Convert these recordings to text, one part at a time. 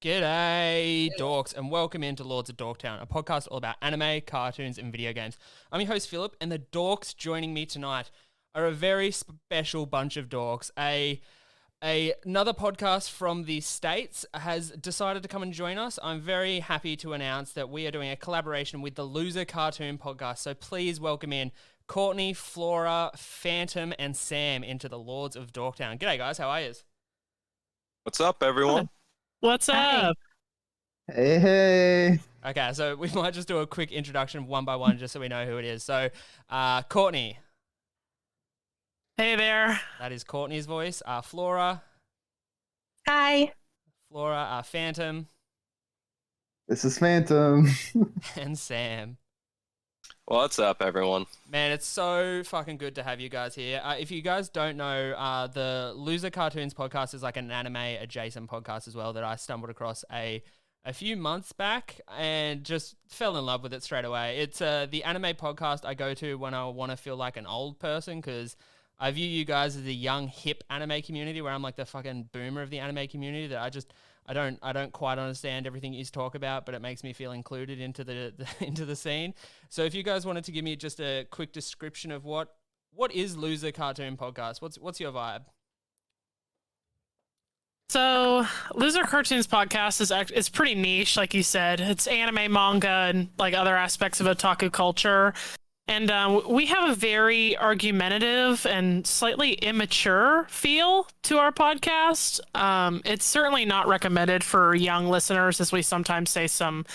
G'day, dorks, and welcome into Lords of Dorktown, a podcast all about anime, cartoons, and video games. I'm your host, Philip, and the dorks joining me tonight are a very special bunch of dorks. Another podcast from the States has decided to come and join us. I'm very happy to announce that we are doing a collaboration with the Loser Cartoon Podcast, so please welcome in Courtney, Flora, Phantom, and Sam into the Lords of Dorktown. G'day, guys. How are you? What's up, everyone? What's up? Hey. Okay, so we might just do a quick introduction one by one just so we know who it is. So, Courtney. Hey there. That is Courtney's voice. Flora. Hi. Flora. Phantom. This is Phantom. And Sam. What's up, everyone? Man, it's so fucking good to have you guys here. If you guys don't know, the Loser Cartoons podcast is like an anime adjacent podcast as well that I stumbled across a few months back and just fell in love with it straight away. It's the anime podcast I go to when I want to feel like an old person, because I view you guys as a young, hip anime community where I'm like the fucking boomer of the anime community that I don't quite understand everything you talk about, but it makes me feel included into the into the scene. So if you guys wanted to give me just a quick description of what is Loser Cartoon Podcast, what's your vibe? So, Loser Cartoons Podcast is pretty niche, like you said. It's anime, manga, and like other aspects of otaku culture. And we have a very argumentative and slightly immature feel to our podcast. It's certainly not recommended for young listeners, as we sometimes say some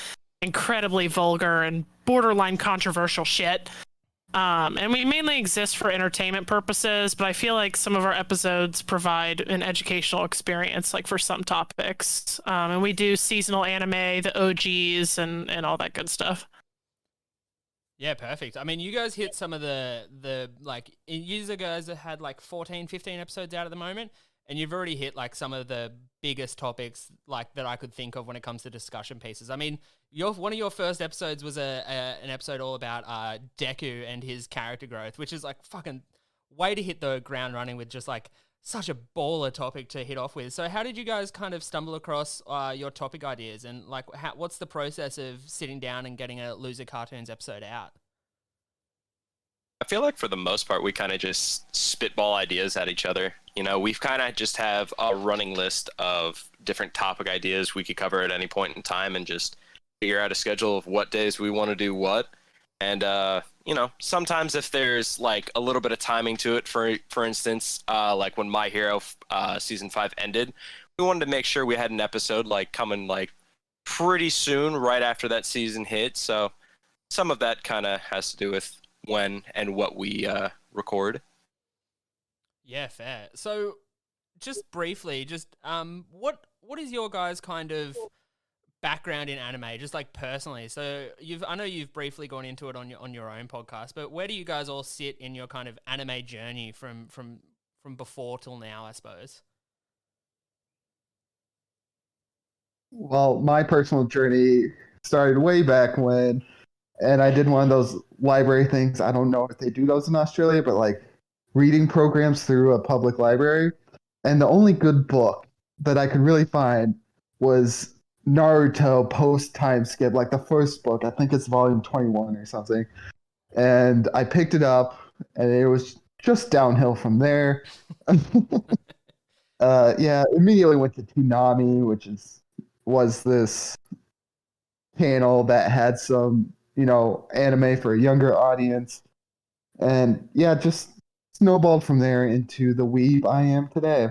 incredibly vulgar and borderline controversial shit. And we mainly exist for entertainment purposes, but I feel like some of our episodes provide an educational experience, like for some topics. And we do seasonal anime, the OGs, and all that good stuff. Yeah, perfect. I mean, you guys hit some of the like, you guys have had like 14, 15 episodes out at the moment, and you've already hit like some of the biggest topics like that I could think of when it comes to discussion pieces. I mean, one of your first episodes was an episode all about Deku and his character growth, which is like fucking way to hit the ground running with just like such a baller topic to hit off with. So how did you guys kind of stumble across your topic ideas, and like what's the process of sitting down and getting a Loser Cartoons episode out? I feel like for the most part, we kind of just spitball ideas at each other. You know, we've kind of just have a running list of different topic ideas we could cover at any point in time and just figure out a schedule of what days we want to do what. And, you know, sometimes if there's like a little bit of timing to it, for instance, like when My Hero season 5 ended, we wanted to make sure we had an episode like coming like pretty soon right after that season hit. So some of that kind of has to do with when and what we record. Yeah, fair. So just briefly, what is your guys' kind of background in anime, just like personally? So I know you've briefly gone into it on your own podcast, but where do you guys all sit in your kind of anime journey from before till now, I suppose? Well, my personal journey started way back when, and I did one of those library things. I don't know if they do those in Australia, but like reading programs through a public library. And the only good book that I could really find was Naruto post time skip, like the first book. I think it's volume 21 or something. And I picked it up, and it was just downhill from there. Yeah, immediately went to Toonami, which was this channel that had some, you know, anime for a younger audience. And yeah, just snowballed from there into the weeb I am today.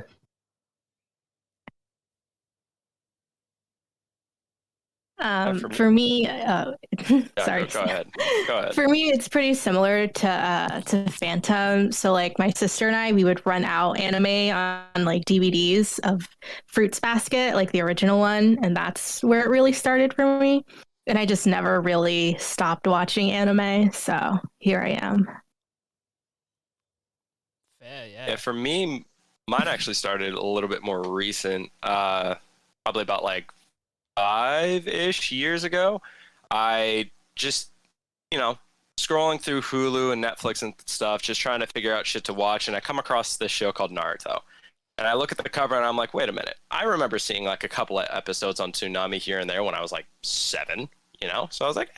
For me, sorry. Go ahead. For me, it's pretty similar to Phantom. So like my sister and I, we would run out anime on like DVDs of Fruits Basket, like the original one, and that's where it really started for me. And I just never really stopped watching anime, so here I am. Fair, yeah. Yeah, for me, mine actually started a little bit more recent, probably about like 5-ish years ago. I just, you know, scrolling through Hulu and Netflix and stuff, just trying to figure out shit to watch, and I come across this show called Naruto. And I look at the cover and I'm like, wait a minute. I remember seeing like a couple of episodes on Toonami here and there when I was like 7, you know? So I was like,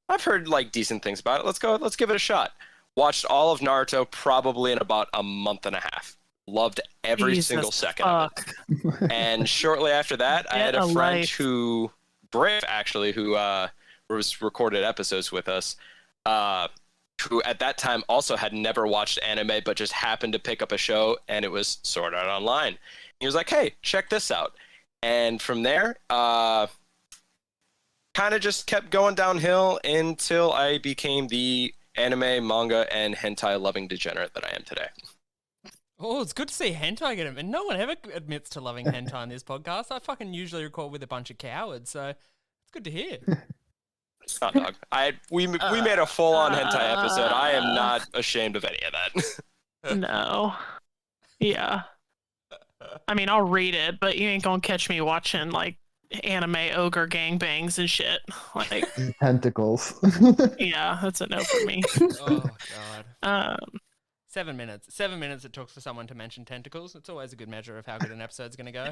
I've heard like decent things about it. Let's give it a shot. Watched all of Naruto probably in about a month and a half. Loved every single second of it. And shortly after that, I had a friend who, Briff actually, who was recorded episodes with us, who at that time also had never watched anime, but just happened to pick up a show, and it was Sword Art Online. He was like, hey, check this out. And from there, kind of just kept going downhill until I became the anime, manga, and hentai loving degenerate that I am today. Oh, it's good to see hentai get him. And no one ever admits to loving hentai on this podcast. I fucking usually record with a bunch of cowards, so it's good to hear. Oh, dog. We made a full-on hentai episode. I am not ashamed of any of that. No. Yeah. I mean, I'll read it, but you ain't gonna catch me watching, like, anime ogre gangbangs and shit. Like tentacles. Yeah, that's a no for me. Oh, God. 7 minutes. 7 minutes it took for someone to mention tentacles. It's always a good measure of how good an episode's going to go.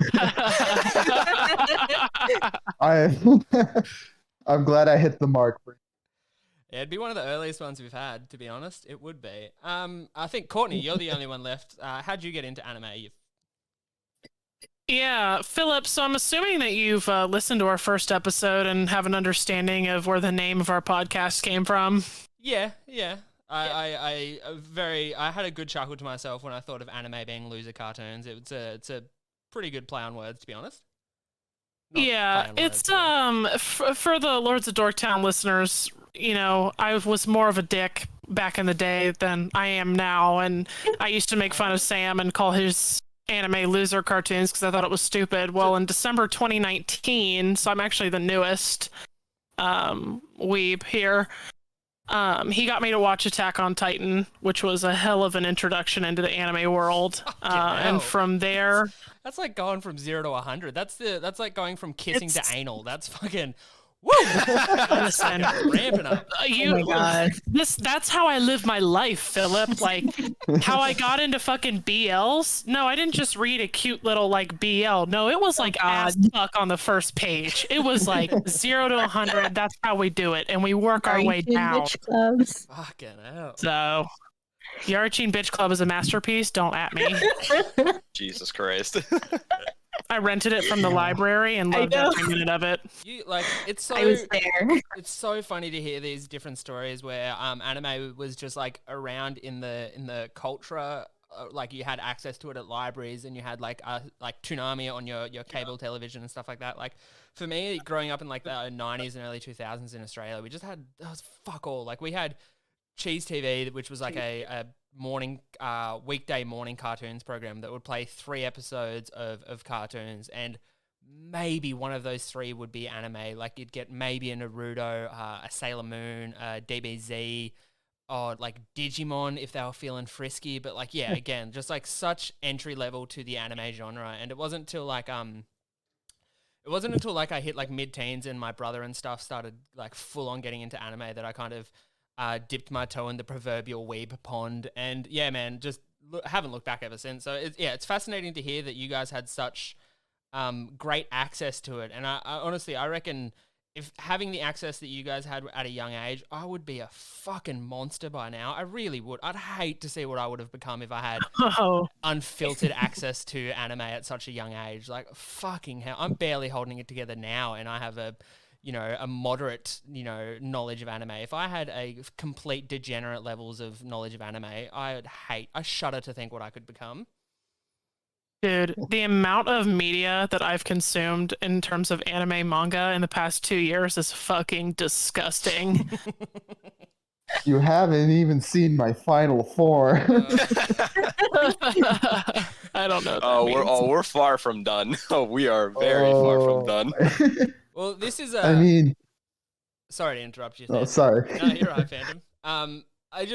I'm glad I hit the mark. Yeah, it'd be one of the earliest ones we've had, to be honest. It would be. I think, Courtney, you're the only one left. How'd you get into anime? Yeah, Philip, so I'm assuming that you've listened to our first episode and have an understanding of where the name of our podcast came from. Yeah. I had a good chuckle to myself when I thought of anime being loser cartoons. It's a pretty good play on words, to be honest. Yeah, it's for the Lords of Dorktown listeners, you know, I was more of a dick back in the day than I am now, and I used to make fun of Sam and call his anime loser cartoons because I thought it was stupid. Well, in December 2019, so I'm actually the newest weeb here. He got me to watch Attack on Titan, which was a hell of an introduction into the anime world. And from there, that's like going from 0 to 100. That's like going from kissing to anal. That's fucking woo. Listen, ramping up. Oh my God. That's how I live my life, Philip. Like how I got into fucking BLs. No, I didn't just read a cute little like BL. No, it was like ass fuck on the first page. It was like 0 to 100. That's how we do it, and we work our way down. Bitch clubs. Fucking hell. So, Yarchin Bitch Club is a masterpiece. Don't at me. Jesus Christ. I rented it from the library and loved every minute of it. It's so I was there. It's so funny to hear these different stories where anime was just like around in the culture. Like you had access to it at libraries, and you had like Toonami on your cable television and stuff like that. Like for me, growing up in like the 90s and early 2000s in Australia, we just had that was fuck all. Like we had Cheese TV, which was like a morning weekday morning cartoons program that would play 3 episodes of cartoons, and maybe one of those 3 would be anime. Like you'd get maybe a Naruto, a Sailor Moon, DBZ, or like Digimon if they were feeling frisky. But like again, just like such entry level to the anime genre. And it wasn't until like I hit like mid-teens and my brother and stuff started like full on getting into anime that I kind of dipped my toe in the proverbial weeb pond, and yeah, man, just haven't looked back ever since. So it's fascinating to hear that you guys had such great access to it. And I honestly, I reckon if having the access that you guys had at a young age, I would be a fucking monster by now. I really would. I'd hate to see what I would have become if I had unfiltered access to anime at such a young age. Like fucking hell, I'm barely holding it together now, and I have a moderate, knowledge of anime. If I had a complete degenerate levels of knowledge of anime, I shudder to think what I could become. Dude, the amount of media that I've consumed in terms of anime manga in the past 2 years is fucking disgusting. You haven't even seen my final 4. I don't know. We're far from done. We are very far from done. Well, this is I mean, sorry to interrupt you. Oh, sorry. No, you're right, Phantom. I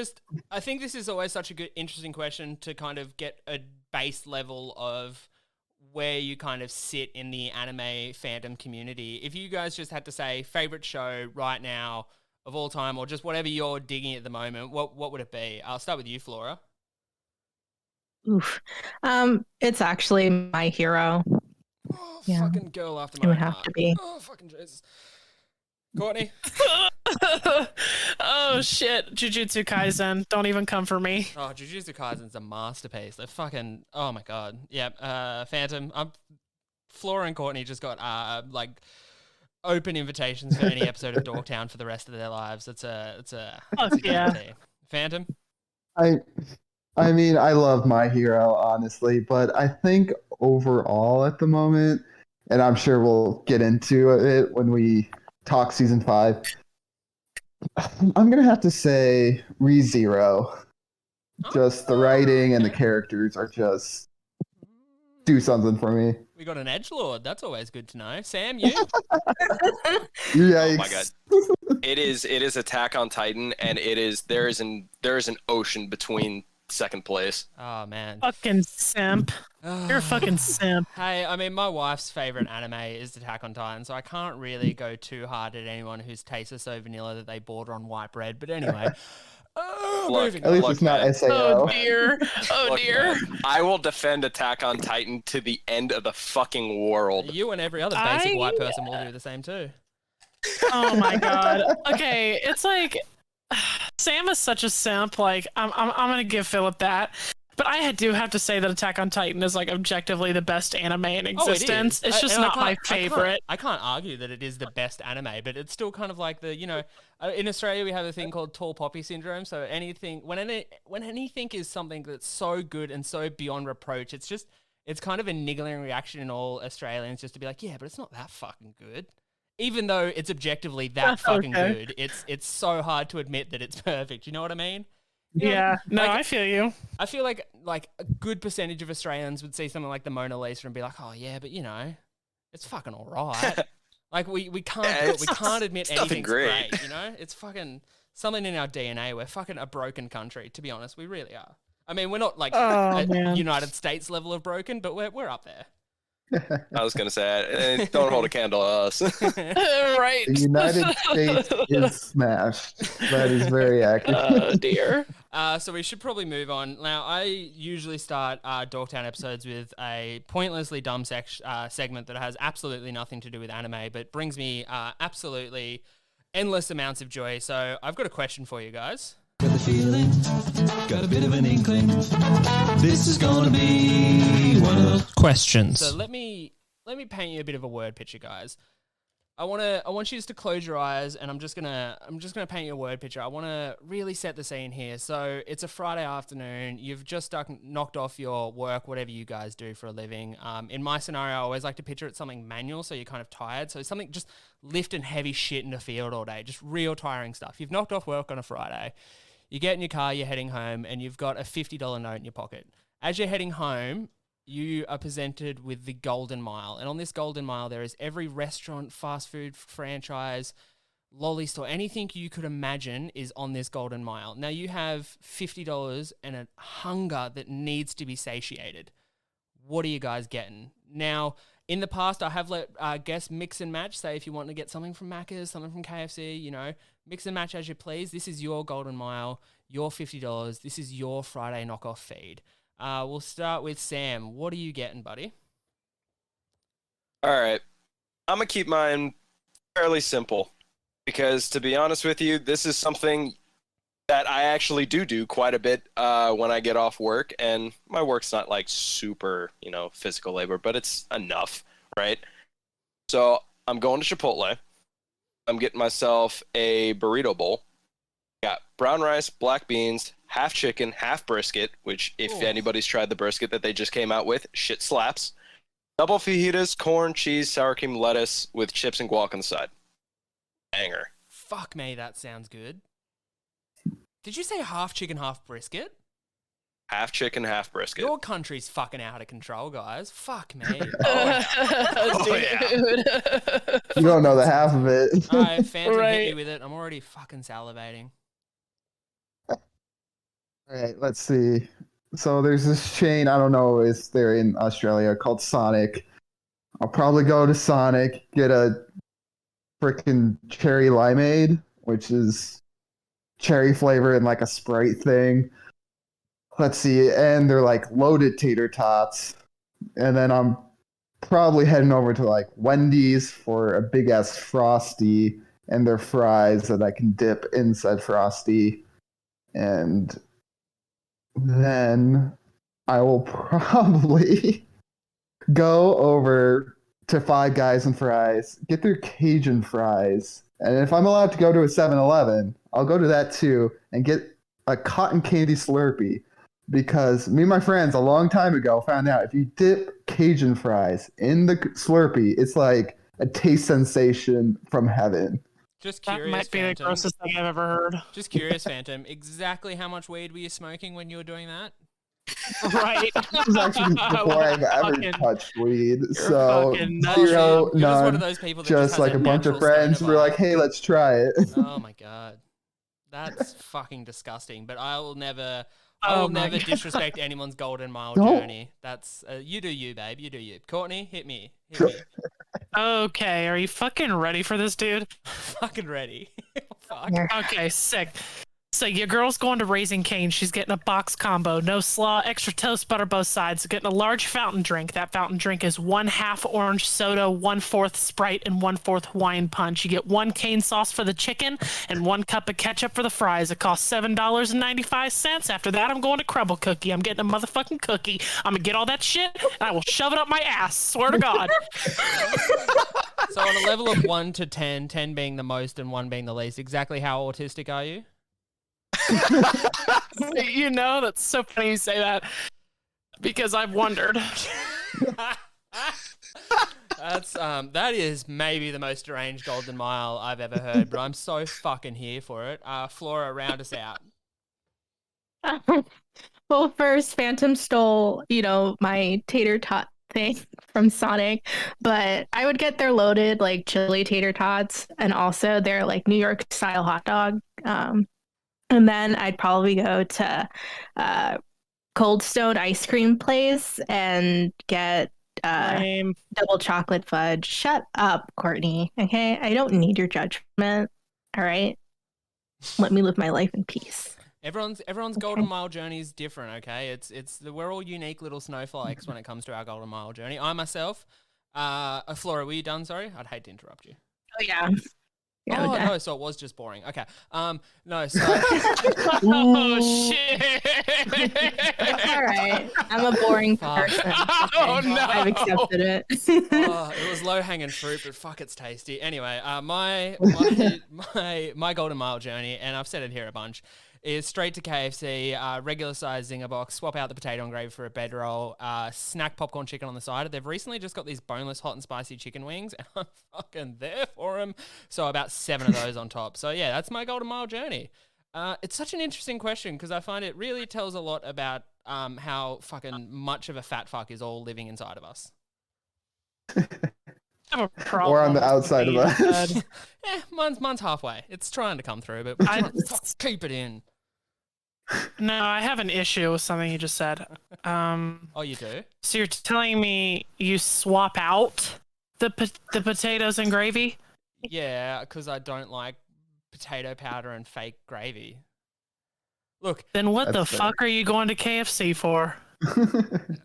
think this is always such a good, interesting question to kind of get a base level of where you kind of sit in the anime fandom community. If you guys just had to say favorite show right now of all time, or just whatever you're digging at the moment, what would it be? I'll start with you, Flora. Oof. It's actually My Hero. Oh, Yeah. fucking girl after It my would own have heart. to be. Oh, fucking Jesus. Courtney? Oh shit, Jujutsu Kaisen. Don't even come for me. Oh, Jujutsu Kaisen's a masterpiece. They're fucking... Oh, my God. Yeah, Phantom. Flora and Courtney just got, like, open invitations for any episode of Dogtown for the rest of their lives. It's a Yeah. guarantee. Phantom? I mean, I love My Hero, honestly, but I think overall at the moment, and I'm sure we'll get into it when we talk season 5, I'm gonna have to say ReZero. Just the writing and the characters are just do something for me. We got an edgelord. That's always good to know. Sam, you? Yikes. Oh my God. It is Attack on Titan, and there is an ocean between second place. Oh, man. Fucking simp. You're a fucking simp. Hey, I mean, my wife's favorite anime is Attack on Titan, so I can't really go too hard at anyone whose tastes are so vanilla that they border on white bread. But anyway, Look, moving At least on. it's not man. SAO. Oh dear. Oh Look, dear. man, I will defend Attack on Titan to the end of the fucking world. You and every other basic white person will do the same too. Oh my god. Okay, it's like Sam is such a simp. Like I'm gonna give Philip that. But I do have to say that Attack on Titan is like objectively the best anime in existence. Oh, it is. It's just And not my favorite. I can't argue that it is the best anime, but it's still kind of like the, in Australia we have a thing called tall poppy syndrome. So when anything is something that's so good and so beyond reproach, it's kind of a niggling reaction in all Australians just to be like, yeah, but it's not that fucking good. Even though it's objectively that fucking good, it's so hard to admit that it's perfect. You know what I mean? Yeah, no, like, I feel you. I feel like a good percentage of Australians would see something like the Mona Lisa and be like, "Oh yeah, but it's fucking all right." Like we can't we can't admit anything's great. It's fucking something in our DNA. We're fucking a broken country, to be honest. We really are. I mean, we're not like United States level of broken, but we're up there. I was gonna say, don't hold a candle to us. Right. The United States is smashed. That is very accurate. Oh dear. So we should probably move on. Now, I usually start Dogtown episodes with a pointlessly dumb segment that has absolutely nothing to do with anime, but brings me absolutely endless amounts of joy. So I've got a question for you guys. Got the feeling, got a bit of an inkling. This is gonna be one of those questions. So let me paint you a bit of a word picture, guys. I want you just to close your eyes, and I'm just gonna paint you a word picture. I want to really set the scene here. So it's a Friday afternoon. You've just knocked off your work, whatever you guys do for a living. In my scenario, I always like to picture it something manual, so you're kind of tired. So something just lifting heavy shit in the field all day, just real tiring stuff. You've knocked off work on a Friday. You get in your car, you're heading home, and you've got a $50 note in your pocket. As you're heading home, you are presented with the Golden Mile. And on this Golden Mile, there is every restaurant, fast food franchise, lolly store, anything you could imagine is on this Golden Mile. Now, you have $50 and a hunger that needs to be satiated. What are you guys getting? Now, in the past, I have let guests mix and match. Say if you want to get something from Macca's, something from KFC, mix and match as you please. This is your Golden Mile, your $50. This is your Friday knockoff feed. We'll start with Sam. What are you getting, buddy? All right. I'm going to keep mine fairly simple because, to be honest with you, this is something that I actually do quite a bit when I get off work. And my work's not like super, physical labor, but it's enough, right? So I'm going to Chipotle. I'm getting myself a burrito bowl. Got brown rice, black beans, half chicken, half brisket, which if anybody's tried the brisket that they just came out with, shit slaps. Double fajitas, corn, cheese, sour cream, lettuce with chips and guac on the side. Banger. Fuck me, that sounds good. Did you say half chicken, half brisket? Half chicken, half brisket. Your country's fucking out of control, guys. Fuck me. Dude. You don't know the half of it. All right, Phantom, hit Right. me with it. I'm already fucking salivating. All right, let's see. So there's this chain, I don't know if they're in Australia, called Sonic. I'll probably go to Sonic, get a freaking cherry limeade, which is cherry flavor and like a Sprite thing. let's see, and they're like loaded tater tots. And then I'm probably heading over to like Wendy's for a big ass Frosty and their fries that I can dip inside Frosty. And then I will probably go over to Five Guys and Fries, get their Cajun fries. And if I'm allowed to go to a 7-Eleven, I'll go to that too and get a cotton candy Slurpee. Because me and my friends a long time ago found out if you dip Cajun fries in the Slurpee, it's like a taste sensation from heaven. Just That curious, might be the Phantom. grossest thing I've ever heard. Just curious, Phantom. Exactly how much weed were you smoking when you were doing that? Right. This was actually before I've ever Fucking- touched weed. you're So fucking nuts. Oh, zero, shit. You're just one of none. those people that Just has like a bunch of natural friends stoner were like, vibe. hey, let's try it. Oh my god, that's fucking disgusting. But I will never Oh my God. disrespect anyone's golden mile Don't. journey. That's you do you, babe. You do you. Courtney, hit me. Hit Sure. me. Okay, are you fucking ready for this, dude? Fucking ready. Fuck. Okay, sick. So your girl's going to Raising Cane. She's getting a box combo, no slaw, extra toast, butter both sides. Getting a large fountain drink. That fountain drink is 1/2 orange soda, 1/4 Sprite, and 1/4 Hawaiian punch. You get 1 cane sauce for the chicken and 1 cup of ketchup for the fries. It costs $7.95. After that, I'm going to Crumble Cookie. I'm getting a motherfucking cookie. I'm gonna get all that shit and I will shove it up my ass. Swear to God. So on a level of 1 to 10, 10 being the most and 1 being the least, exactly how autistic are you? You know, that's so funny you say that because I've wondered. That is maybe the most deranged golden mile I've ever heard, but I'm so fucking here for it. Flora, round us out. Well, first, Phantom stole, my tater tot thing from Sonic, but I would get their loaded, like, chili tater tots and also their, like, New York style hot dog. And then I'd probably go to Cold Stone ice cream place and get Lame. double chocolate fudge. Shut up, Courtney. Okay, I don't need your judgment. All right, let me live my life in peace. Everyone's golden mile journey is different. Okay, we're all unique little snowflakes when it comes to our golden mile journey. I myself, Flora, were you done? Sorry, I'd hate to interrupt you. Oh yeah. Yeah, Oh okay. no, so it was just boring. Okay. No, so Oh shit! It's all right. I'm a boring Fuck. person. Oh, no. I've accepted it. oh, it was low hanging fruit, but fuck, it's tasty. Anyway, my golden mile journey, and I've said it here a bunch, is straight to KFC, regular size zinger box, swap out the potato and gravy for a bedroll, snack popcorn chicken on the side. They've recently just got these boneless hot and spicy chicken wings, and I'm fucking there for them. So about 7 of those on top. So yeah, that's my golden mile journey. It's such an interesting question because I find it really tells a lot about how fucking much of a fat fuck is all living inside of us. I have a problem Or on the with outside of what you us. said. Mine's halfway. It's trying to come through, but we're trying to keep it in. No, I have an issue with something you just said. Oh, you do? So you're telling me you swap out the potatoes and gravy? Yeah, because I don't like potato powder and fake gravy. Look, Then what the That's fair. fuck are you going to KFC for?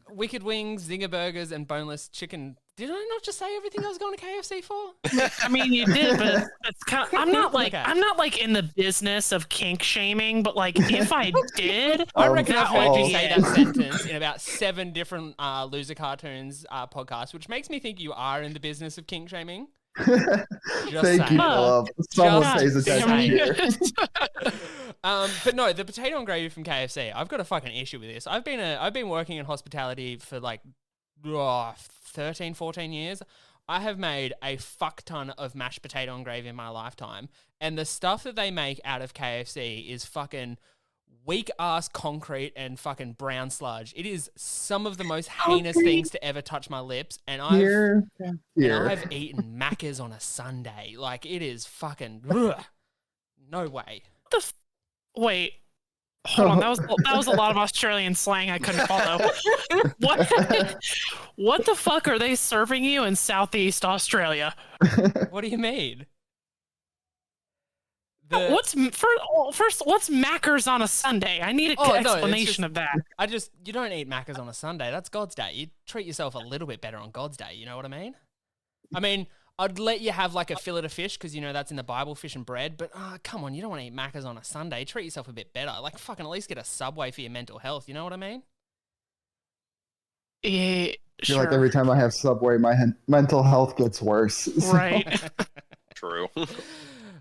Wicked Wings, Zinger Burgers, and boneless chicken. Did I not just say everything I was going to KFC for? I mean, you did, but it's kind of, I'm not Okay. in the business of kink shaming, but like if I did, I reckon I've heard you oh. say that sentence in about 7 different Loser Cartoons podcasts, which makes me think you are in the business of kink shaming. Just Thank you, saying. love. Someone Just pays attention saying. here. But no, the potato and gravy from KFC. I've got a fucking issue with this. I've been working in hospitality for like 13, 14 years. I have made a fuck ton of mashed potato and gravy in my lifetime, and the stuff that they make out of KFC is fucking weak ass concrete and fucking brown sludge. It is some of the most heinous things to ever touch my lips, and Here. I've eaten Macca's on a Sunday. Like, it is fucking no way. wait, hold on, that was a lot of Australian slang I couldn't follow. What the fuck are they serving you in Southeast Australia? What do you mean? What's what's Macca's on a Sunday? I need an explanation of that. You don't eat Macca's on a Sunday. That's God's day. You treat yourself a little bit better on God's day. You know what I mean? I mean, I'd let you have like a fillet of fish because, you know, that's in the Bible, fish and bread. But come on, you don't want to eat Macca's on a Sunday. Treat yourself a bit better. Like, fucking at least get a Subway for your mental health. You know what I mean? Yeah, I feel like every time I have Subway, my mental health gets worse. So. Right. True.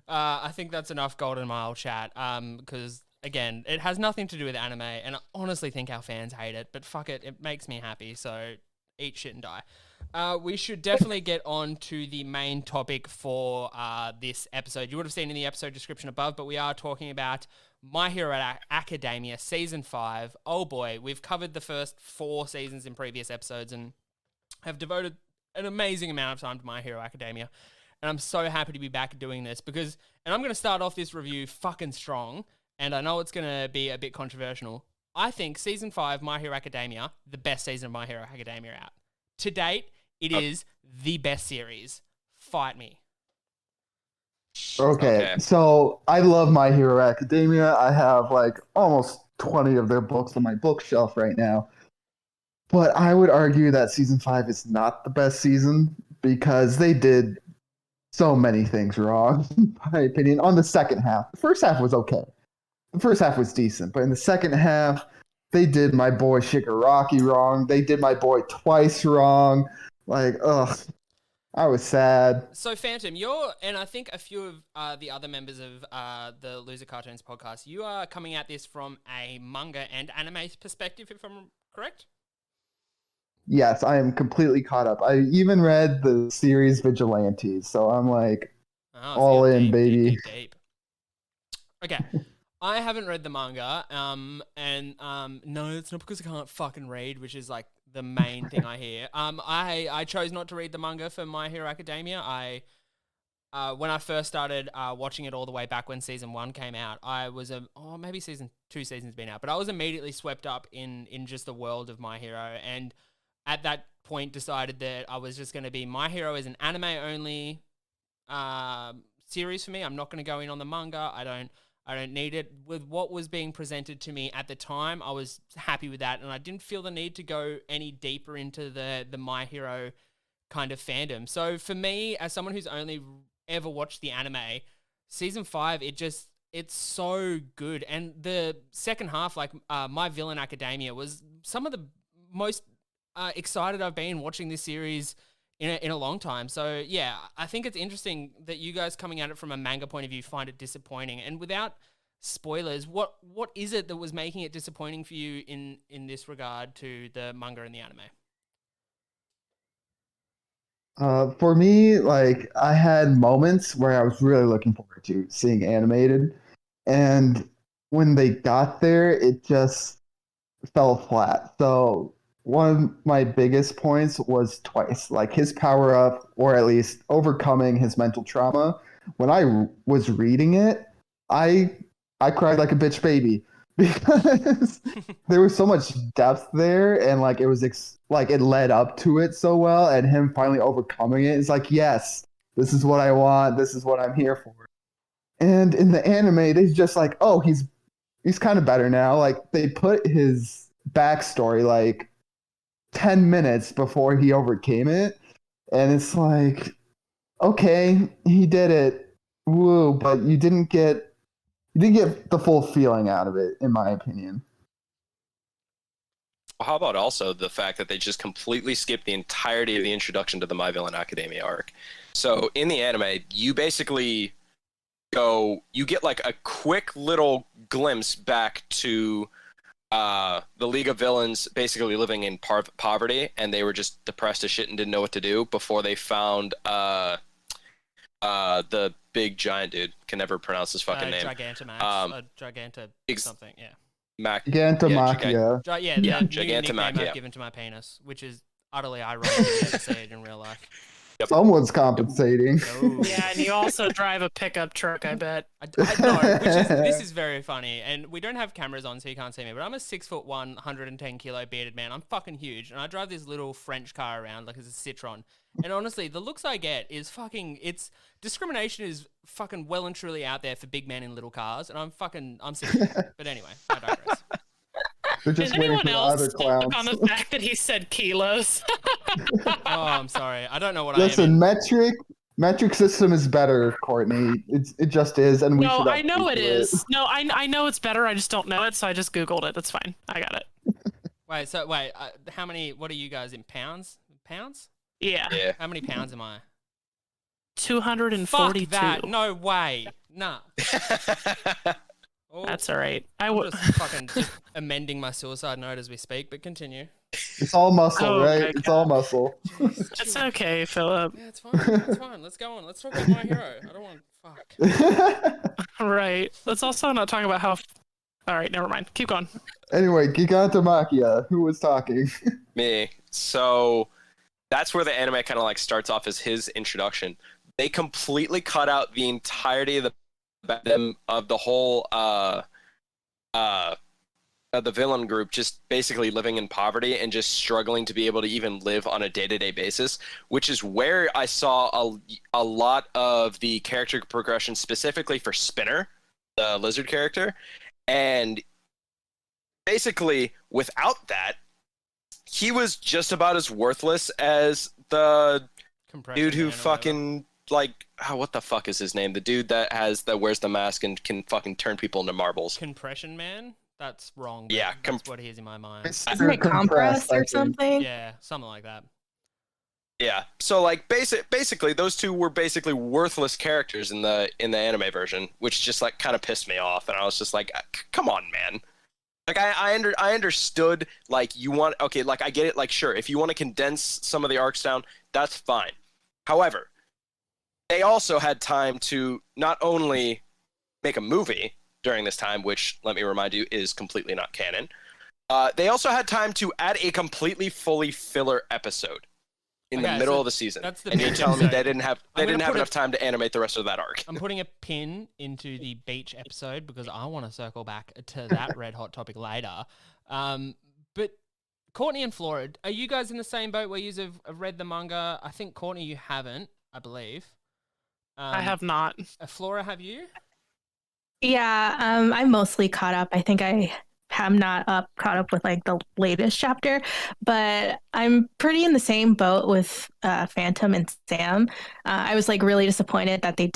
I think that's enough Golden Mile chat. Because again, it has nothing to do with anime, and I honestly think our fans hate it. But fuck it, it makes me happy. So eat shit and die. We should definitely get on to the main topic for this episode. You would have seen in the episode description above, but we are talking about My Hero Academia Season 5. Oh boy, we've covered the first 4 seasons in previous episodes and have devoted an amazing amount of time to My Hero Academia. And I'm so happy to be back doing this because, and I'm going to start off this review fucking strong, and I know it's going to be a bit controversial. I think Season 5, My Hero Academia, the best season of My Hero Academia out. To date, it is the best series. Fight me. Okay, so I love My Hero Academia. I have like almost 20 of their books on my bookshelf right now. But I would argue that season 5 is not the best season because they did so many things wrong, in my opinion, on the second half. The first half was okay. The first half was decent, but in the second half, they did my boy Shigaraki wrong. They did my boy Twice wrong. Like, ugh. I was sad. So, Phantom, and I think a few of the other members of the Loser Cartoons podcast, you are coming at this from a manga and anime perspective, if I'm correct? Yes, I am completely caught up. I even read the series Vigilantes, so I'm like, all in, deep, baby. Deep. Okay. I haven't read the manga, and no, it's not because I can't fucking read, which is like the main thing I hear. I chose not to read the manga for My Hero Academia. When I first started watching it all the way back when season 1 came out, I was maybe season 2 seasons been out, but I was immediately swept up in just the world of My Hero, and at that point decided that I was just going to be My Hero is an anime only series for me. I'm not going to go in on the manga. I don't need it. With what was being presented to me at the time, I was happy with that, and I didn't feel the need to go any deeper into the My Hero kind of fandom. So for me, as someone who's only ever watched the anime, season 5, it's so good. And the second half, like My Villain Academia, was some of the most excited I've been watching this series in a long time. So yeah, I think it's interesting that you guys coming at it from a manga point of view find it disappointing. And without spoilers, what is it that was making it disappointing for you in this regard to the manga and the anime? For me, like I had moments where I was really looking forward to seeing animated, and when they got there, it just fell flat. So one of my biggest points was Twice, like his power up, or at least overcoming his mental trauma. When I was reading it, I cried like a bitch baby because there was so much depth there, and like it was like it led up to it so well, and him finally overcoming it is like, yes, this is what I want, this is what I'm here for. And in the anime, they just like, oh, he's kind of better now. Like they put his backstory like 10 minutes before he overcame it, and it's like, okay, he did it, woo, but you didn't get the full feeling out of it, in my opinion. Well, how about also the fact that they just completely skipped the entirety of the introduction to the My Villain Academia arc? So in the anime, you basically you get like a quick little glimpse back to the League of Villains basically living in poverty, and they were just depressed as shit and didn't know what to do before they found the big giant dude. Can never pronounce his fucking name. Gigantamax. Something, yeah. Gigantomachia. Gigantamax Gigantamaxia. I've given to my penis, which is utterly ironic if you ever see it in real life. Someone's compensating. No. Yeah, and you also drive a pickup truck, I bet. I know, this is very funny, and we don't have cameras on, so you can't see me. But I'm a 6'1", 110 kilo bearded man. I'm fucking huge, and I drive this little French car around like it's a Citroen. And honestly, the looks I get is fucking. It's discrimination is fucking well and truly out there for big men in little cars, and I'm sick of it. But anyway, I digress. They're Did just waiting anyone for the other else talk on clowns. the fact that he said kilos? Oh, I'm sorry. I don't know what Listen, I am. metric system is better, Courtney. It just is, and we No, should. I know it update is. No, I know it's better. I just don't know it, so I just Googled it. That's fine. I got it. Wait, how many? What are you guys in pounds? Pounds? Yeah. Yeah. How many pounds am I? 242. Fuck that! No way. Nah. Oh, That's all right. I'm just fucking just amending my suicide note as we speak. But continue. It's all muscle, Oh right? my It's God. all muscle. It's okay, Philip. Yeah, it's fine. It's fine. Let's go on. Let's talk about my hero. I don't want to fuck. Right. Let's also not talk about how. All right, never mind. Keep going. Anyway, Gigantomachia, who was talking? Me. So that's where the anime kind of like starts off as his introduction. They completely cut out the entirety of the whole the villain group just basically living in poverty and just struggling to be able to even live on a day-to-day basis, which is where I saw a lot of the character progression specifically for Spinner, the lizard character. And basically without that, he was just about as worthless as the Compression dude who man or whatever. fucking like what the fuck is his name? The dude that wears the mask and can fucking turn people into marbles. Compression man. That's wrong. But Yeah, that's what he is in my mind. Isn't it compressed I or think. something? Yeah, something like that. Yeah. So like basically those two were basically worthless characters in the anime version, which just like kind of pissed me off, and I was just like, come on, man. Like I understood like you want like I get it, like sure, if you want to condense some of the arcs down, that's fine. However, they also had time to not only make a movie during this time, which let me remind you is completely not canon. They also had time to add a completely fully filler episode in the Okay, middle so of the season. that's the And you're beach telling me episode. they didn't have I'm gonna put enough time to animate the rest of that arc. I'm putting a pin into the beach episode because I want to circle back to that red hot topic later. But Courtney and Flora, are you guys in the same boat where you have read the manga? I think Courtney, you haven't, I believe. I have not. Flora, have you? Yeah, I'm mostly caught up. I think I am not caught up with like the latest chapter, but I'm pretty in the same boat with Phantom and Sam. I was like really disappointed that they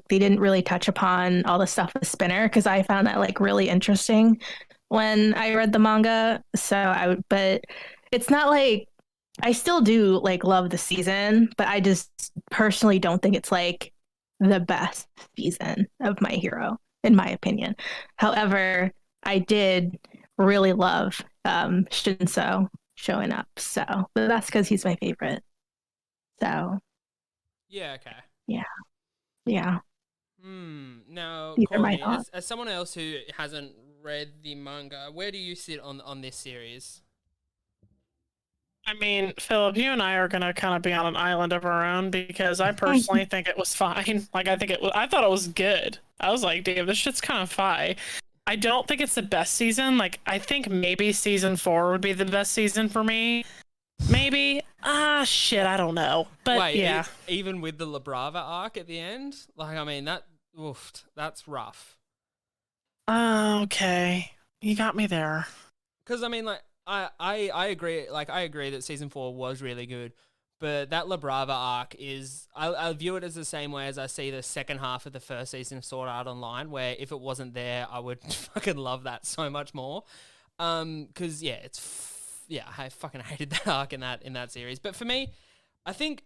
didn't really touch upon all the stuff with Spinner because I found that like really interesting when I read the manga. But it's not like I still do like love the season, but I just personally don't think it's like the best season of My Hero, in my opinion. However, I did really love Shinso showing up. But that's because he's my favorite. So Yeah, okay. yeah. Now, These are my Courtney, thoughts. as someone else who hasn't read the manga, where do you sit on this series? I mean, Philip, you and I are gonna kind of be on an island of our own because I personally think it was fine. Like, I thought it was good. I was like, damn, this shit's kind of fine. I don't think it's the best season. Like, I think maybe season 4 would be the best season for me. Maybe. Shit, I don't know. But Wait, yeah. Even with the La Brava arc at the end? Like, I mean, that's rough. Okay. You got me there. Because, I mean, like, I agree. Like, I agree that season 4 was really good, but that La Brava arc is, I view it as the same way as I see the second half of the first season of Sword Art Online, where if it wasn't there, I would fucking love that so much more. Because I fucking hated that arc in that series. But for me, I think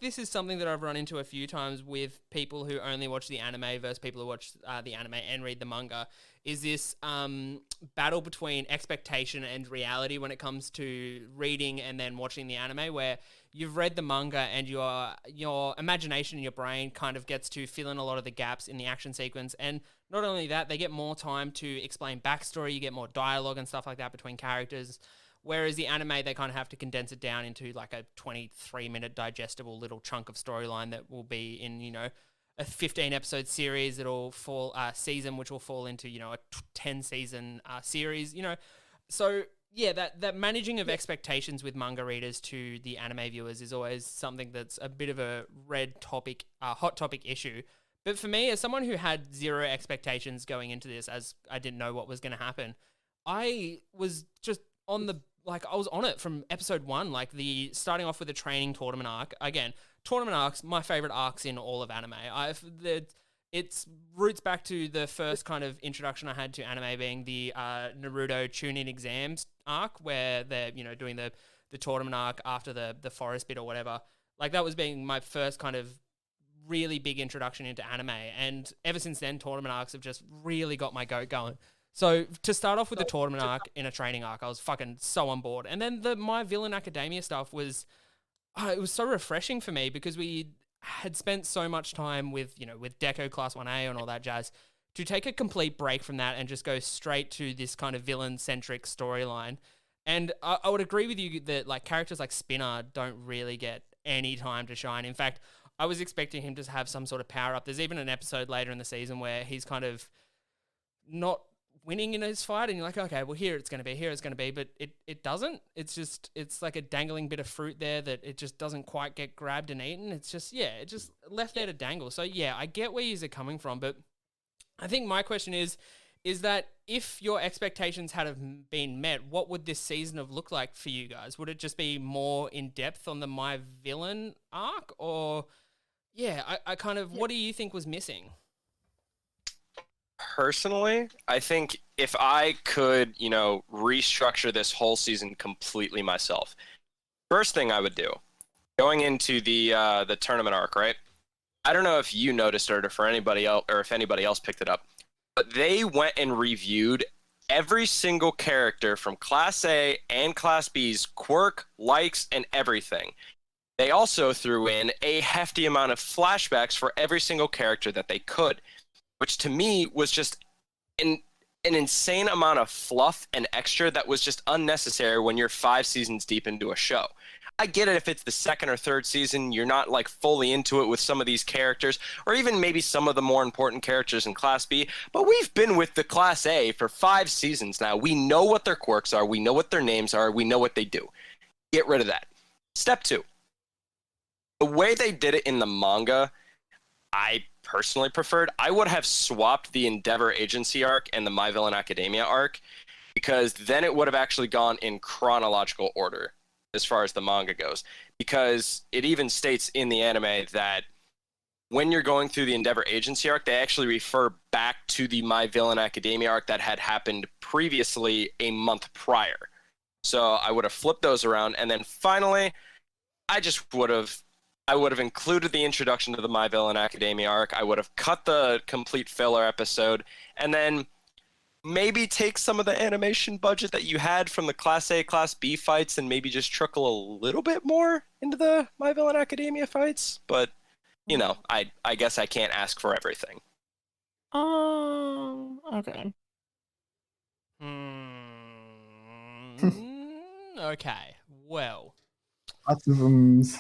this is something that I've run into a few times with people who only watch the anime versus people who watch the anime and read the manga, is this battle between expectation and reality when it comes to reading and then watching the anime, where you've read the manga and your imagination in your brain kind of gets to fill in a lot of the gaps in the action sequence. And not only that, they get more time to explain backstory, you get more dialogue and stuff like that between characters. Whereas the anime, they kind of have to condense it down into like a 23-minute digestible little chunk of storyline that will be in, you know, a 15-episode series that'll fall season, which will fall into, you know, a 10-season series, you know. So yeah, that managing of expectations with manga readers to the anime viewers is always something that's a bit of a hot topic issue. But for me, as someone who had zero expectations going into this, as I didn't know what was going to happen, I was just I was on it from episode 1, like starting off with the training tournament arc. Again, tournament arcs, my favorite arcs in all of anime. It's roots back to the first kind of introduction I had to anime being the Naruto Chunin exams arc, where they're, you know, doing the tournament arc after the forest bit or whatever. Like, that was being my first kind of really big introduction into anime. And ever since then, tournament arcs have just really got my goat going. So to start off with the tournament arc in a training arc, I was fucking so on board. And then the My Villain Academia stuff was, it was so refreshing for me, because we had spent so much time with Deco Class 1A and all that jazz, to take a complete break from that and just go straight to this kind of villain-centric storyline. And I would agree with you that, like, characters like Spinner don't really get any time to shine. In fact, I was expecting him to have some sort of power-up. There's even an episode later in the season where he's kind of not winning in his fight, and you're like, okay, well, here it's going to be, but it doesn't. It's like a dangling bit of fruit there that it just doesn't quite get grabbed and eaten. It's just, it just left there to dangle. So yeah, I get where you're coming from, but I think my question is that if your expectations had have been met, what would this season have looked like for you guys? Would it just be more in depth on the My Villain arc, or I kind of, what do you think was missing? Personally, I think if I could, you know, restructure this whole season completely myself, first thing I would do, going into the tournament arc, right? I don't know if you noticed it, or for anybody else, or if anybody else picked it up, but they went and reviewed every single character from Class A and Class B's quirk, likes, and everything. They also threw in a hefty amount of flashbacks for every single character that they could, which to me was just an insane amount of fluff and extra that was just unnecessary when you're 5 seasons deep into a show. I get it if it's the 2nd or 3rd season, you're not like fully into it with some of these characters, or even maybe some of the more important characters in Class B, but we've been with the Class A for 5 seasons now. We know what their quirks are, we know what their names are, we know what they do. Get rid of that. Step 2. The way they did it in the manga, I personally preferred. I would have swapped the Endeavor Agency arc and the My Villain Academia arc, because then it would have actually gone in chronological order as far as the manga goes, because it even states in the anime that when you're going through the Endeavor Agency arc, they actually refer back to the My Villain Academia arc that had happened previously a month prior. So I would have flipped those around, and then finally I would have included the introduction to the My Villain Academia arc. I would have cut the complete filler episode, and then maybe take some of the animation budget that you had from the Class A, Class B fights and maybe just trickle a little bit more into the My Villain Academia fights. But, you know, I guess I can't ask for everything. Okay. Okay, well. Autisms.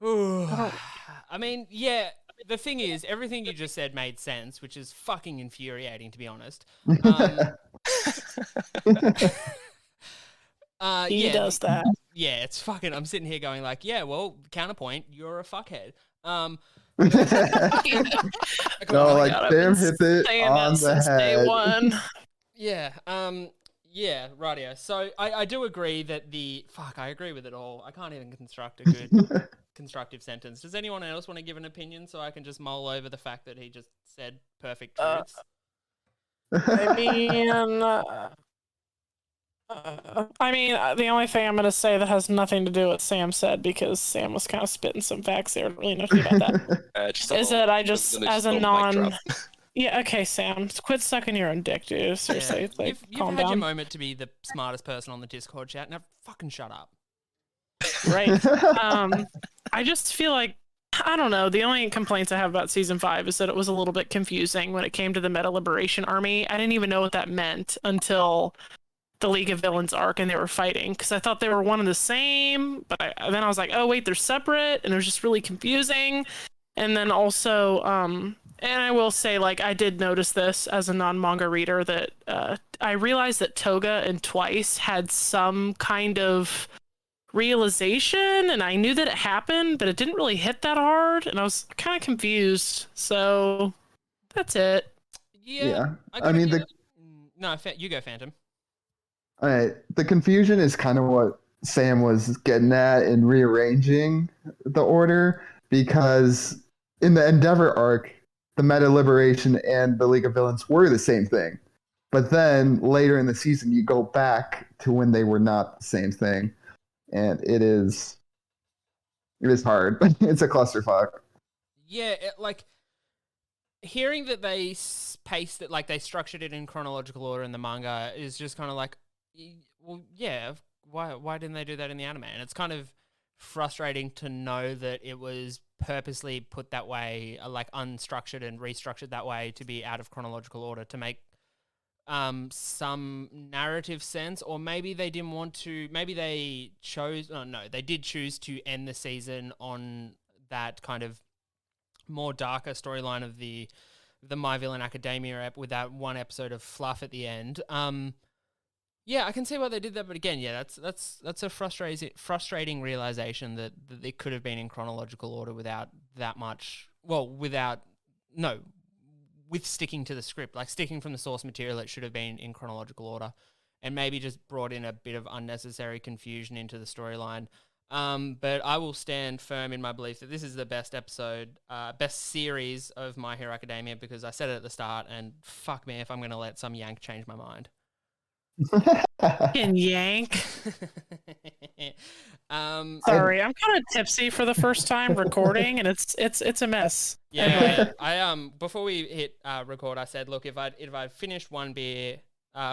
I mean, yeah, the thing is, everything you just said made sense, which is fucking infuriating, to be honest. He does that. Yeah, it's fucking, I'm sitting here going like, yeah, well, counterpoint, you're a fuckhead. No, like, Sam hit it on the head. Day one. Yeah, yeah, rightio. So I do agree that I agree with it all. I can't even construct a good constructive sentence. Does anyone else want to give an opinion so I can just mull over the fact that he just said perfect truths? I mean, the only thing I'm going to say that has nothing to do with what Sam said, because Sam was kind of spitting some facts there, really know about that, is that I just, as a non... Yeah, okay, Sam, quit sucking your own dick, dude. Seriously, yeah. like, you've calm had down. your moment to be the smartest person on the Discord chat. Now fucking shut up. Right. I just feel like, I don't know, the only complaints I have about season 5 is that it was a little bit confusing when it came to the Meta Liberation Army. I didn't even know what that meant until the League of Villains arc and they were fighting because I thought they were one and the same, but then I was like, oh wait, they're separate, and it was just really confusing. And then also, and I will say, like, I did notice this as a non-manga reader that I realized that Toga and Twice had some kind of realization, and I knew that it happened, but it didn't really hit that hard, and I was kind of confused. So that's it. Yeah. I mean, No, you go, Phantom. all right, the confusion is kind of what Sam was getting at in rearranging the order, because in the Endeavor arc, the Meta Liberation and the League of Villains were the same thing. But then later in the season, you go back to when they were not the same thing. And it is hard. It's a clusterfuck. Yeah, like hearing that they paced it, like they structured it in chronological order in the manga is just kind of like, well, yeah, why didn't they do that in the anime? And it's kind of frustrating to know that it was purposely put that way, like unstructured and restructured that way to be out of chronological order to make some narrative sense, or maybe they didn't want to, maybe they chose, oh no, they did choose to end the season on that kind of more darker storyline of the My Villain Academia with that one episode of fluff at the end. Yeah, I can see why they did that, but again, yeah, that's a frustrating realization that it could have been in chronological order without that much. Well, with sticking to the script, like sticking from the source material, it should have been in chronological order, and maybe just brought in a bit of unnecessary confusion into the storyline. But I will stand firm in my belief that this is the best episode, best series of My Hero Academia, because I said it at the start, and fuck me if I'm going to let some yank change my mind. Fucking yank. Sorry, I'm kind of tipsy for the first time recording, and it's a mess. Yeah, Anyway. I before we hit record, I said, look, if I'd finished one beer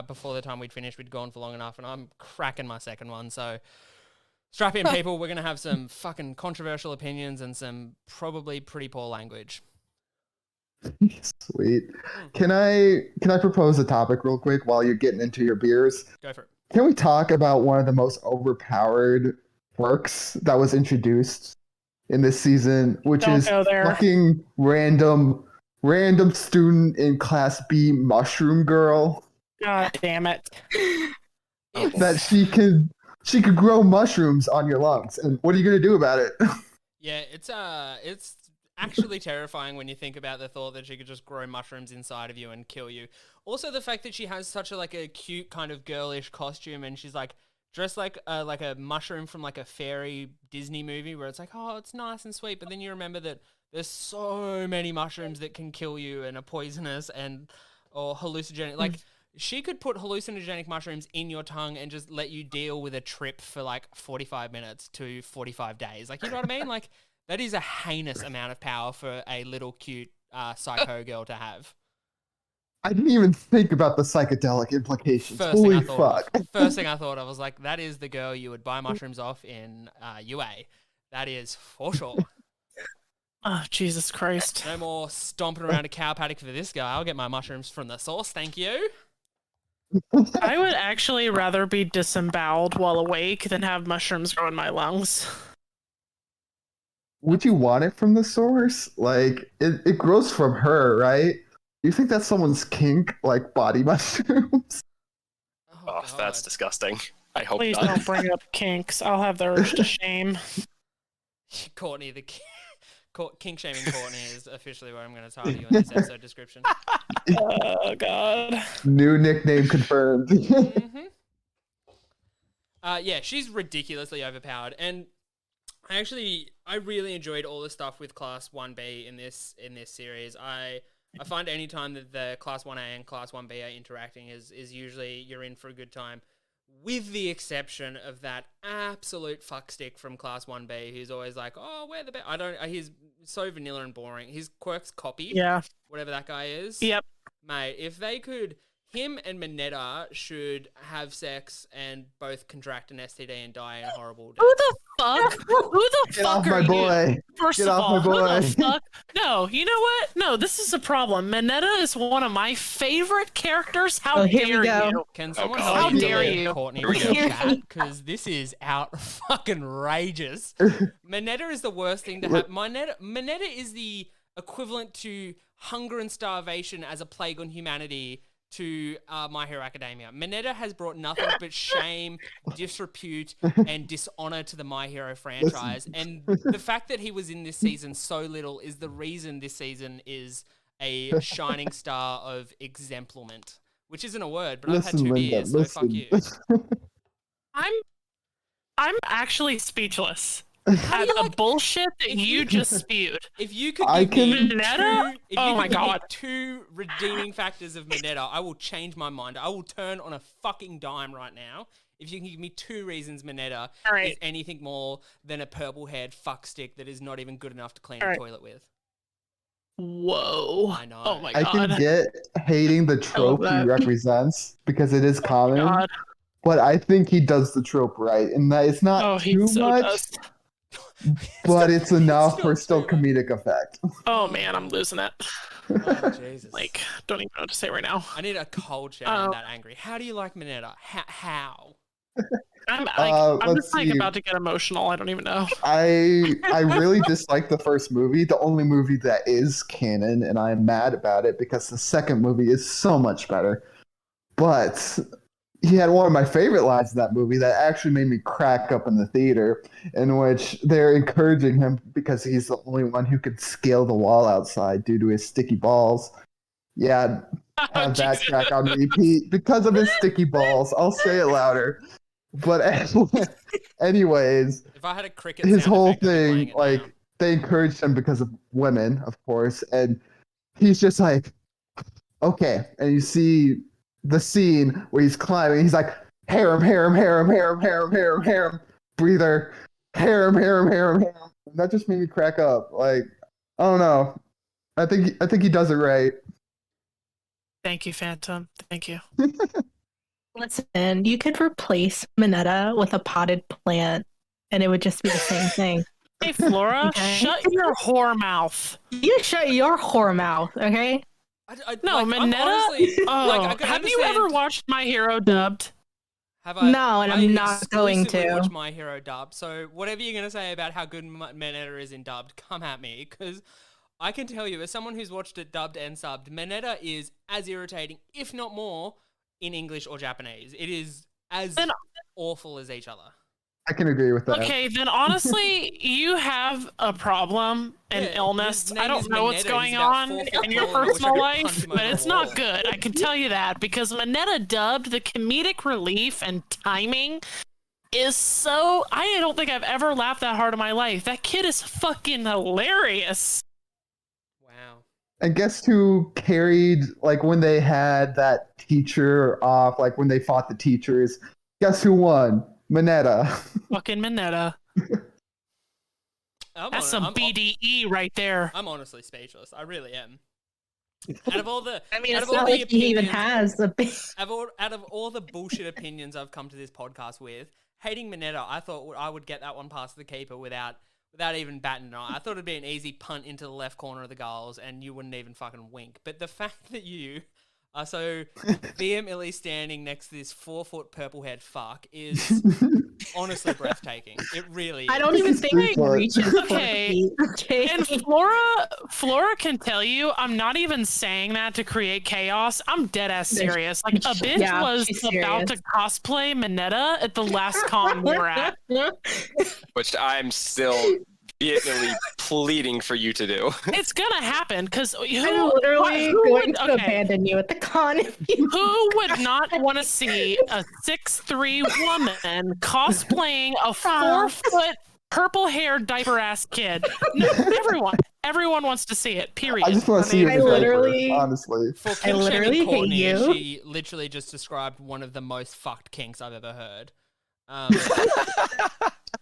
before the time we'd finished, we'd gone for long enough, and I'm cracking my second one. So strap in, people. We're gonna have some fucking controversial opinions and some probably pretty poor language. Sweet. Can I propose a topic real quick while you're getting into your beers? Go for it. Can we talk about one of the most overpowered quirks that was introduced in this season, which Don't is go there. fucking random student in class B mushroom girl God damn it. that she could grow mushrooms on your lungs. And what are you gonna do about it? Yeah, it's actually terrifying when you think about the thought that she could just grow mushrooms inside of you and kill you. Also, the fact that she has such a cute kind of girlish costume, and she's like dressed like a mushroom from like a fairy Disney movie where it's like, oh, it's nice and sweet, but then you remember that there's so many mushrooms that can kill you and are poisonous or hallucinogenic. Like, she could put hallucinogenic mushrooms in your tongue and just let you deal with a trip for like 45 minutes to 45 days. Like, you know what I mean? Like, that is a heinous amount of power for a little cute psycho girl to have. I didn't even think about the psychedelic implications. First Holy thing I thought fuck. of. First thing I thought of was like, that is the girl you would buy mushrooms off in UA. That is for sure. Oh, Jesus Christ. No more stomping around a cow paddock for this guy. I'll get my mushrooms from the source, thank you. I would actually rather be disemboweled while awake than have mushrooms grow in my lungs. Would you want it from the source? Like, it grows from her, right? Do you think that's someone's kink, like body mushrooms? Oh, that's disgusting. I hope Please not. don't bring up kinks. I'll have the urge to shame. Courtney, the kink shaming Courtney is officially what I'm going to title you in this episode description. Oh, God. New nickname confirmed. Mm-hmm. Yeah, she's ridiculously overpowered, and I really enjoyed all the stuff with Class 1B in this series. I find any time that the Class 1A and Class 1B are interacting is usually you're in for a good time, with the exception of that absolute fuckstick from Class 1B who's always like, oh, we're the best. He's so vanilla and boring. His quirk's copied. Yeah. Whatever that guy is. Yep. Mate, if they could him and Mineta should have sex and both contract an STD and die in horrible deaths. Who the fuck? Who the Get fuck off are my boy. you? First Get of off all, my boy. who the fuck? No, you know what? No, this is a problem. Mineta is one of my favorite characters. How here we dare go. you? Can someone God. How please dare delete you? Courtney Here we from go. the chat? Because this is out fucking rageous. Mineta is the worst thing to have. Mineta is the equivalent to hunger and starvation as a plague on humanity to My Hero Academia. Mineta has brought nothing but shame, disrepute, and dishonor to the My Hero franchise. And the fact that he was in this season so little is the reason this season is a shining star of exemplement. Which isn't a word, but I've had 2 beers, so fuck you. I'm actually speechless How at do you the like- bullshit that if you you- just spewed. If you could I give me can- Mineta? two, if Oh you my could give me God. 2 redeeming factors of Mineta, I will change my mind. I will turn on a fucking dime right now. If you can give me 2 reasons Mineta All right. is anything more than a purple-haired fuckstick that is not even good enough to clean All a right. toilet with. Whoa. I know. Oh my I god. can get hating the trope he that. represents because it is common, God. but I think he does the trope right, and that it's not Oh, he too so much, does. but it's enough not for still too much. comedic effect. Oh man, I'm losing it. Oh, Jesus. Like, don't even know what to say right now. I need a cold shower. I'm that angry. How do you like Mineta? How? I'm let's just like see. about to get emotional. I don't even know. I really dislike the first movie, the only movie that is canon, and I'm mad about it because the second movie is so much better. But he had one of my favorite lines in that movie that actually made me crack up in the theater, in which they're encouraging him because he's the only one who could scale the wall outside due to his sticky balls. Yeah, have that Jesus. track on repeat because of his sticky balls. I'll say it louder. But anyways, If I had a cricket his sound whole effect, I'd be playing thing, it like, now. they encouraged him because of women, of course, and he's just like, okay. And you see the scene where he's climbing, he's like, harem, harem, harem, harem, harem, harem, harem, breather, harem, harem, harem, harem. That just made me crack up. Like, I don't know. I think he does it right. Thank you, Phantom. Thank you. Listen, you could replace Mineta with a potted plant, and it would just be the same thing. Hey, Flora, Okay. shut your whore mouth. You shut your whore mouth, okay? No, like, I'm Mineta. honestly, Oh, like, I can have you ever understand- watched My Hero dubbed? Have I? No, and I I'm not going exclusively to. watch My Hero dubbed. So whatever you're gonna say about how good Mineta is in dubbed, come at me, because I can tell you, as someone who's watched it dubbed and subbed, Mineta is as irritating, if not more, in English or Japanese. It is as Then- awful as each other. I can agree with that. Okay, then honestly, you have a problem, an Yeah, illness. his name I don't is know what's Mineta. going He's about on 4 foot in your tall, and I wish I personal could life, punch him but over it's the not wall. good. I can tell you that because Mineta dubbed, the comedic relief and timing is so. I don't think I've ever laughed that hard in my life. That kid is fucking hilarious. Wow. And guess who carried, like, when they had that teacher off, like when they fought the teachers? Guess who won? Mineta. Fucking Mineta. That's some BDE right there. I'm honestly speechless. I really am. Out of all the, I mean, out it's of all not the like he even opinions- has a big. out of all the bullshit opinions I've come to this podcast with, hating Mineta, I thought I would get that one past the keeper without even batting an eye. I thought it'd be an easy punt into the left corner of the goals, and you wouldn't even fucking wink. But the fact that you are so vehemently standing next to this 4-foot purple-haired fuck is honestly breathtaking. It really is. I don't even think he But- reaches 4 Okay. feet. Okay. And Flora can tell you, I'm not even saying that to create chaos. I'm dead ass serious. Like, a bitch Yeah, was she's about serious. to cosplay Mineta at the last con we were at. Which I'm still vehemently pleading for you to do. It's gonna happen because I'm literally going to abandon you at the con if you. Who would not want to see a 6'3" woman cosplaying a 4-foot purple-haired diaper-ass kid? No, everyone wants to see it. Period. I just want to see I him in the literally- diaper, honestly. For I kink literally shaming hate Courtney, you. she literally just described one of the most fucked kinks I've ever heard.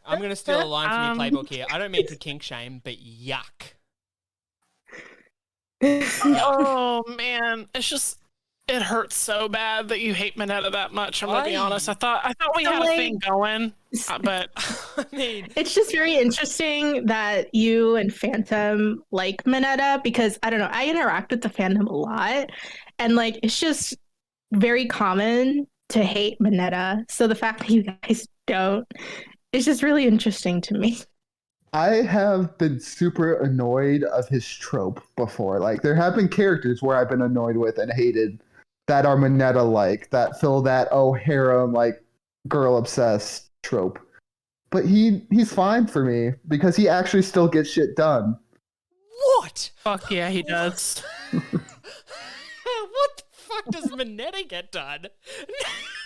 I'm going to steal a line from your playbook here. I don't mean to kink shame, but yuck. Oh man, it's just It hurts so bad that you hate Mineta that much. I'm gonna be honest. I thought we So, had a thing going, but I mean, it's just very interesting that you and Phantom like Mineta because I don't know, I interact with the fandom a lot and like it's just very common to hate Mineta. So the fact that you guys don't is just really interesting to me. I have been super annoyed of his trope before. Like there have been characters where I've been annoyed with and hated that are Mineta like, that fill that harem like girl obsessed trope. But he's fine for me because he actually still gets shit done. what? fuck yeah, he does. What the fuck does Mineta get done?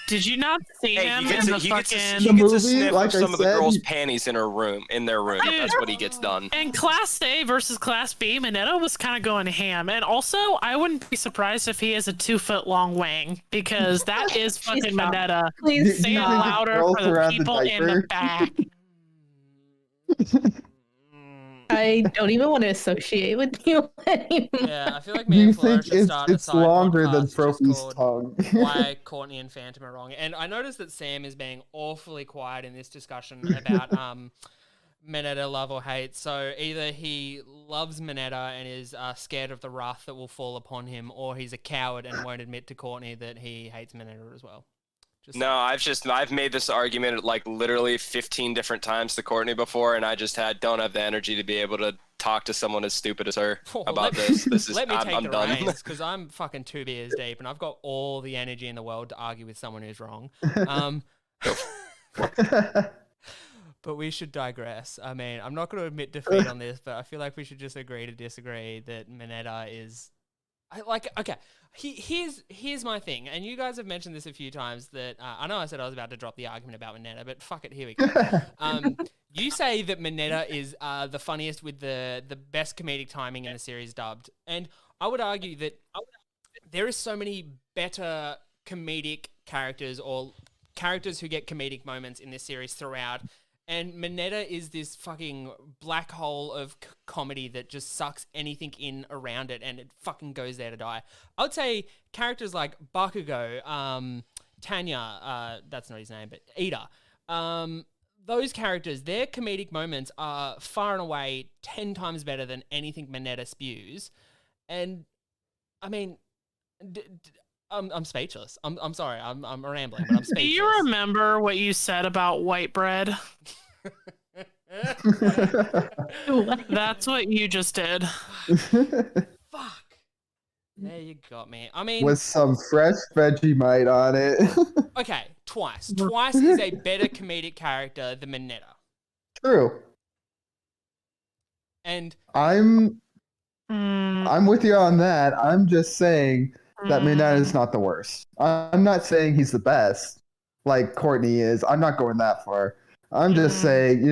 Did you not see Hey, him he gets, in a, the he, gets a, fucking? he The gets a movie, sniff like of I some of the said, girls' he- panties in their room. Dude. That's what he gets done. And Class A versus Class B, Mineta was kind of going ham. And also, I wouldn't be surprised if he has a 2-foot-long wang because that is fucking stop. Mineta. Please Say it stop. louder Girls for the around the people in the diaper. back. I don't even want to associate with you anymore. Yeah, I feel like Do me you and Flora think should start a it's side longer than podcast just Trophy's called tongue? Why Courtney and Phantom are wrong. And I noticed that Sam is being awfully quiet in this discussion about Mineta love or hate. So either he loves Mineta and is scared of the wrath that will fall upon him, or he's a coward and won't admit to Courtney that he hates Mineta as well. Just No, I've made this argument like literally 15 different times to Courtney before, and I just don't have the energy to be able to talk to someone as stupid as her Well, about this. This is let me take I'm the done. reins because I'm fucking 2 beers deep and I've got all the energy in the world to argue with someone who's wrong. But we should digress. I mean, I'm not going to admit defeat on this, but I feel like we should just agree to disagree that Mineta is. Okay. Here's my thing, and you guys have mentioned this a few times. That I know I said I was about to drop the argument about Mineta, but fuck it, here we go. You say that Mineta is the funniest with the best comedic timing in the series dubbed, and I would argue that there is so many better comedic characters or characters who get comedic moments in this series throughout. And Mineta is this fucking black hole of comedy that just sucks anything in around it and it fucking goes there to die. I would say characters like Bakugo, Tanya, that's not his name, but Ida, those characters, their comedic moments are far and away 10 times better than anything Mineta spews. And, I mean... I'm speechless. I'm sorry. I'm rambling, but I'm speechless. Do you remember what you said about white bread? That's what you just did. Fuck. There you got me. I mean, With some fresh Vegemite on it. okay, Twice. Twice is a better comedic character than Mineta. True. And I'm with you on that. I'm just saying that Mineta is not the worst. I'm not saying he's the best, like Courtney is. I'm not going that far. I'm just saying,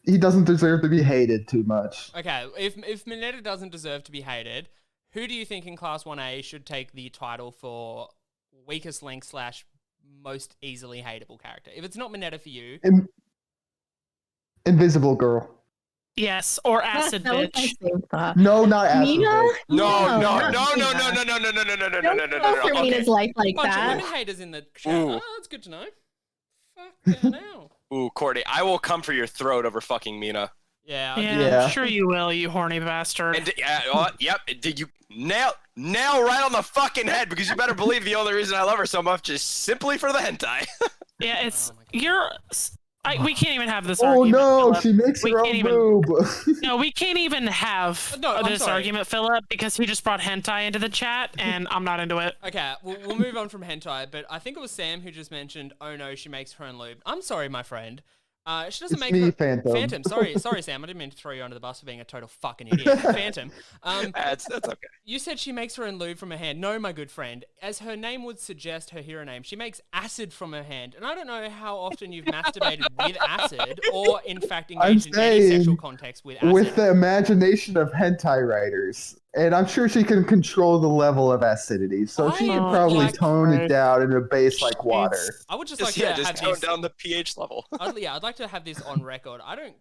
he doesn't deserve to be hated too much. okay, if Mineta doesn't deserve to be hated, who do you think in Class 1A should take the title for weakest link / most easily hateable character? If it's not Mineta for you, Invisible Girl. Yes, or Acid That was Bitch. my same thought. No, not Acid Mina? Bitch. No. Don't go for Mina's life like bunch of that. women haters in the chat. Ooh. Oh, that's good to know. Fuck yeah, now. Ooh, Courtney, I will come for your throat over fucking Mina. Yeah, Yeah, Yeah. I'm sure you will, you horny bastard. And yep, did you nail right on the fucking head? Because you better believe the only reason I love her so much is simply for the hentai. Yeah, it's Oh my God. we can't even have this Oh argument. no, Philip. she makes We her can't own even- boob. No, we can't even have No, I'm this sorry. argument, Philip, because he just brought hentai into the chat, and I'm not into it. Okay, we'll move on from hentai, but I think it was Sam who just mentioned, oh no, she makes her own lube. I'm sorry, my friend. She doesn't It's make me, her... Phantom. Sorry, Sam. I didn't mean to throw you under the bus for being a total fucking idiot. Phantom. That's okay. You said she makes her own lube from her hand. No, my good friend. As her name would suggest, her hero name, she makes acid from her hand. And I don't know how often you've masturbated with acid or, in fact, engaged in any saying sexual context with acid. With the imagination of hentai writers. And I'm sure she can control the level of acidity. So she I can probably like- tone it down in a base like water. I would just Just, like to just have tone this... down the pH level. I'd like to have this on record. I don't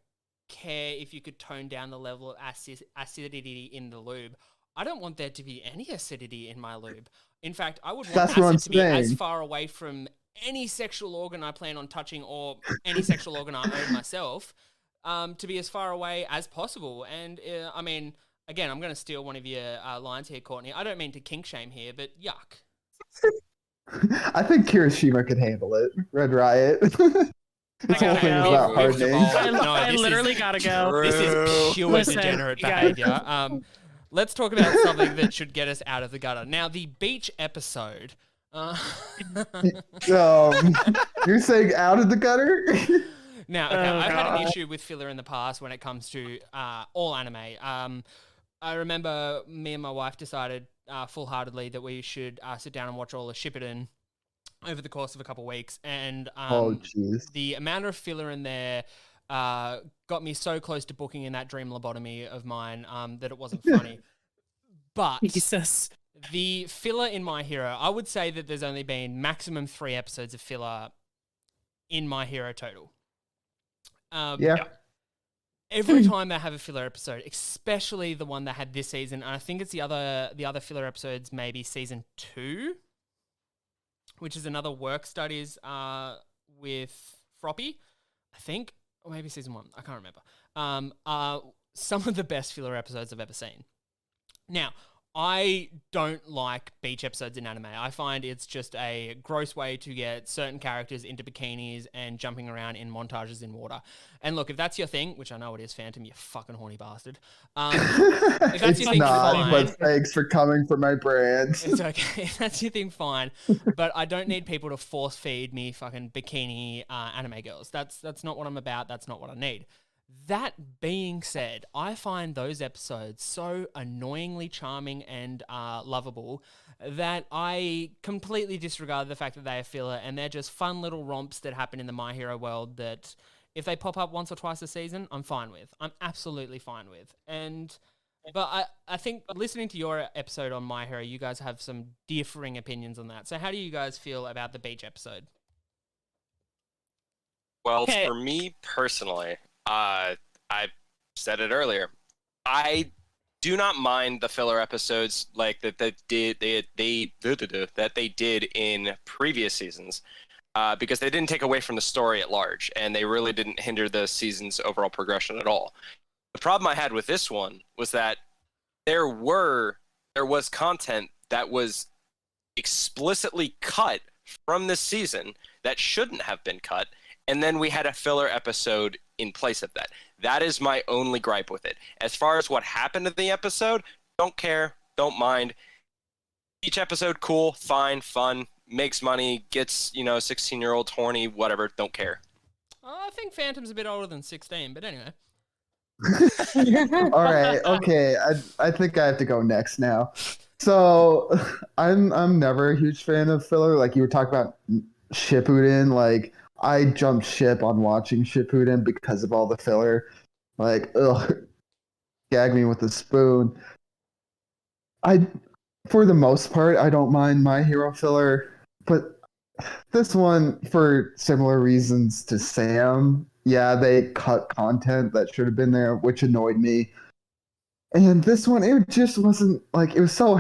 care if you could tone down the level of acidity in the lube. I don't want there to be any acidity in my lube. In fact, I would want That's what I'm acid to be as saying. far away from any sexual organ I plan on touching or any sexual organ I own myself, to be as far away as possible. And I mean, again, I'm going to steal one of your lines here, Courtney. I don't mean to kink shame here, but yuck. I think Kirishima could handle it. Red Riot. This whole gotta thing is go. about First of hardening. all, I this is- literally gotta go. This is pure Listen, degenerate you guys- behavior. Let's talk about something that should get us out of the gutter. Now, the beach episode. You're saying out of the gutter? Now, okay, Oh, I've had an God. issue with filler in the past when it comes to all anime. I remember me and my wife decided full-heartedly that we should sit down and watch all of Shippuden over the course of a couple of weeks, and Oh, jeez. the amount of filler in there got me so close to booking in that dream lobotomy of mine that it wasn't funny. But Jesus. the filler in My Hero, I would say that there's only been maximum 3 episodes of filler in My Hero total. Yeah. Every time they have a filler episode, especially the one they had this season, and I think it's the other filler episodes, maybe season 2, which is another work studies with Froppy, I think, or maybe season 1, I can't remember. Some of the best filler episodes I've ever seen. Now, I don't like beach episodes in anime. I find it's just a gross way to get certain characters into bikinis and jumping around in montages in water. And look, if that's your thing, which I know it is, Phantom, you fucking horny bastard. If that's It's your thing, not, fine. but thanks for coming for my brand. It's okay. If that's your thing, fine. But I don't need people to force feed me fucking bikini anime girls. That's not what I'm about. That's not what I need. That being said, I find those episodes so annoyingly charming and lovable that I completely disregard the fact that they are filler and they're just fun little romps that happen in the My Hero world that if they pop up once or twice a season, I'm fine with. I'm absolutely fine with. But I think listening to your episode on My Hero, you guys have some differing opinions on that. So how do you guys feel about the beach episode? Well, Okay. for me personally, I said it earlier. I do not mind the filler episodes like that they did in previous seasons, because they didn't take away from the story at large, and they really didn't hinder the season's overall progression at all. The problem I had with this one was that there was content that was explicitly cut from this season that shouldn't have been cut, and then we had a filler episode in place of that. That is my only gripe with it. As far as what happened in the episode, don't care, don't mind. Each episode, cool, fine, fun, makes money, gets, 16-year-olds horny, whatever, don't care. I think Phantom's a bit older than 16, but anyway. All right, okay. I think I have to go next now. So I'm never a huge fan of filler. Like you were talking about Shippuden, like I jumped ship on watching Shippuden because of all the filler. Like, ugh, gag me with a spoon. For the most part, I don't mind My Hero filler, but this one, for similar reasons to Sam, yeah, they cut content that should have been there, which annoyed me. And this one, it just wasn't like, it was so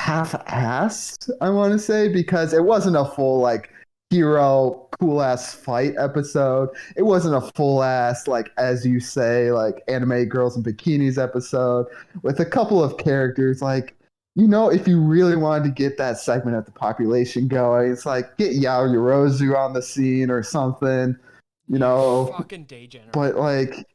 half-assed, I want to say, because it wasn't a full, like, hero cool ass fight episode. It wasn't a full ass, like, as you say, like anime girls in bikinis episode with a couple of characters. Like, if you really wanted to get that segment of the population going, it's like get Yao Yorozu on the scene or something, Fucking degenerate. But like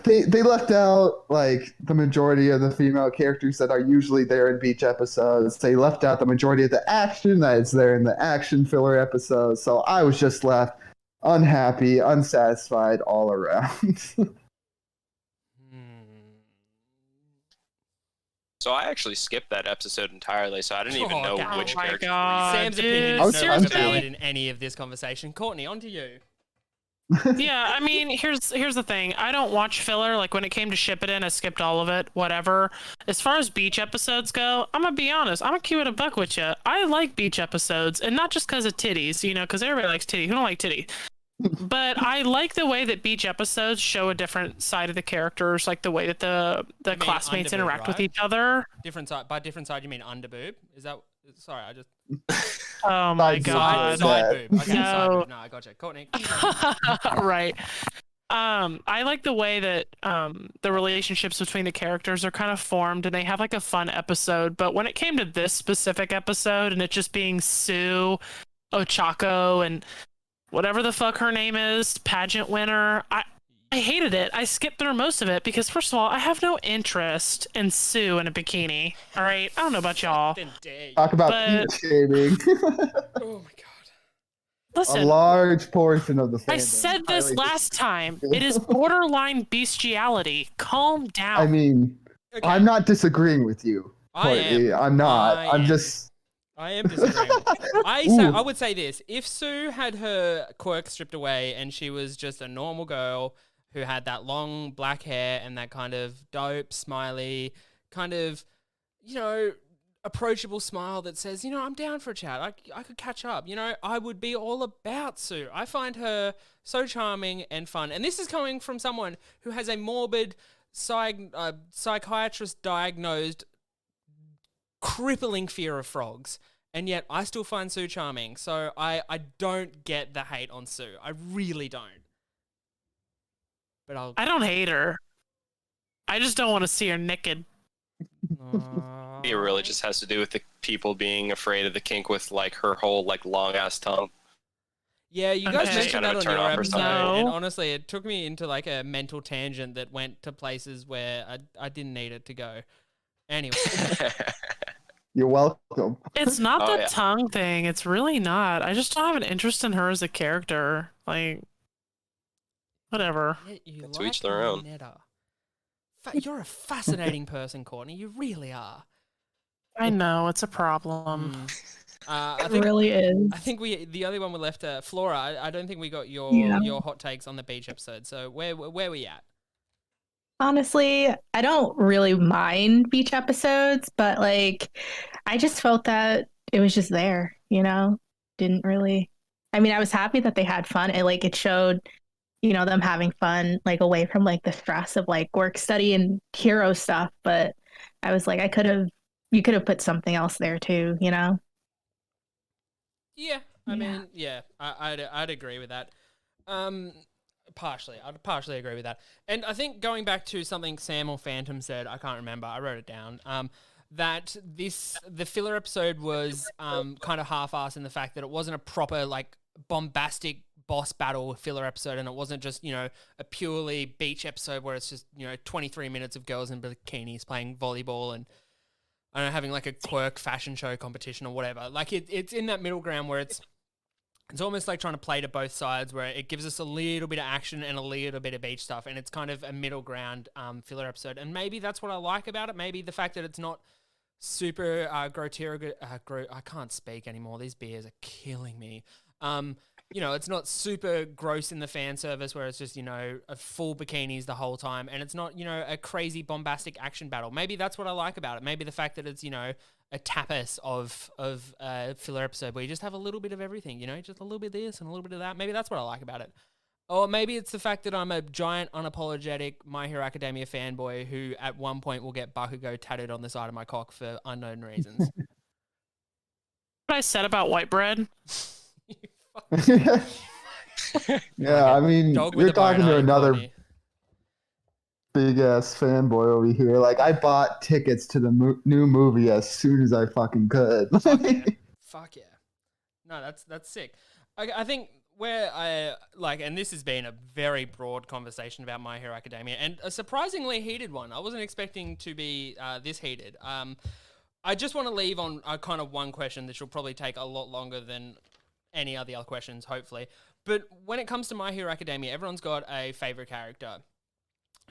they left out like the majority of the female characters that are usually there in beach episodes. They left out the majority of the action that is there in the action filler episodes. So I was just left unhappy, unsatisfied all around. So I actually skipped that episode entirely, so I didn't even know God. which Oh my character. God. Sam's dude. opinion Oh, is no longer seriously? valid in any of this conversation. Courtney, on to you. Yeah, I mean, here's the thing. I don't watch filler. Like when it came to Shippuden, I skipped all of it. Whatever. As far as beach episodes go, I'm gonna be honest. I'm gonna keep it a buck with you. I like beach episodes, and not just because of titties. Because everybody likes titty. Who don't like titty? But I like the way that Beach episodes show a different side of the characters, like the way that the mean classmates underboob, interact with right? each other. Different side. By different side, you mean underboob? Is that? Sorry, I just Oh my Side god. side boob. Okay, side No. boob. No, I gotcha. Courtney. keep going. Right. I like the way that the relationships between the characters are kind of formed and they have like a fun episode. But when it came to this specific episode and it just being Sue, Ochako, and whatever the fuck her name is, pageant winner, I hated it. I skipped through most of it because first of all, I have no interest in Sue in a bikini. All right, I don't know about y'all. Then dare you. Talk about But- peak shaming. Oh my god. A Listen, large portion of the fandom. I said this highly- last time. It is borderline bestiality. Calm down. I mean, Okay. I'm not disagreeing with you, I Courtney. am. I'm not. I I'm am. just. I am disagreeing. I would say this: if Sue had her quirk stripped away and she was just a normal girl who had that long black hair and that kind of dope, smiley, kind of, approachable smile that says, I'm down for a chat. I could catch up. I would be all about Sue. I find her so charming and fun. And this is coming from someone who has a morbid psychiatrist diagnosed crippling fear of frogs. And yet I still find Sue charming. So I don't get the hate on Sue. I really don't. But I don't hate her. I just don't want to see her naked. It really just has to do with the people being afraid of the kink with like her whole like long ass tongue. Yeah, you guys Okay. mentioned Kind of that a on turn your off or episode, something. and No. honestly, it took me into like a mental tangent that went to places where I didn't need it to go. Anyway, You're welcome. It's not Oh, the yeah. tongue thing. It's really not. I just don't have an interest in her as a character. Like, whatever. yet you To each their own. Netta. You're a fascinating person, Courtney. You really are. I know it's a problem. I It think really is. I think the only one we left, Flora. I don't think we got your Yeah. your hot takes on the beach episode. So where were we at? Honestly, I don't really mind beach episodes, but like I just felt that it was just there, Didn't really. I mean, I was happy that they had fun. It showed, them having fun, like away from like the stress of like work study and hero stuff, but I was like you could have put something else there too, Yeah, I Yeah. mean, yeah, I'd agree with that. I'd partially agree with that. And I think going back to something Sam or Phantom said, I can't remember, I wrote it down, that the filler episode was kind of half-assed in the fact that it wasn't a proper, like, bombastic boss battle filler episode, and it wasn't just, a purely beach episode where it's just, 23 minutes of girls in bikinis playing volleyball and, I don't know, having like a quirk fashion show competition or whatever. Like, it's in that middle ground where it's almost like trying to play to both sides, where it gives us a little bit of action and a little bit of beach stuff, and it's kind of a middle ground filler episode. And maybe that's what I like about it. Maybe the fact that it's not super grotesque. I can't speak anymore. These beers are killing me. It's not super gross in the fan service where it's just, a full bikinis the whole time, and it's not, a crazy bombastic action battle. Maybe that's what I like about it. Maybe the fact that it's, a tapas of filler episode where you just have a little bit of everything, just a little bit of this and a little bit of that. Maybe that's what I like about it. Or maybe it's the fact that I'm a giant, unapologetic My Hero Academia fanboy who at one point will get Bakugo tattooed on the side of my cock for unknown reasons. What I said about white bread. Yeah, I mean, Dog with you're a bone, talking to aren't you, another Courtney? big ass fanboy over here. Like, I bought tickets to the new movie as soon as I fucking could. Fuck yeah. No, that's sick. I think where I like, and this has been a very broad conversation about My Hero Academia, and a surprisingly heated one. I wasn't expecting to be this heated. I just want to leave on kind of one question that will probably take a lot longer than any of the other questions, hopefully. But when it comes to My Hero Academia, everyone's got a favorite character.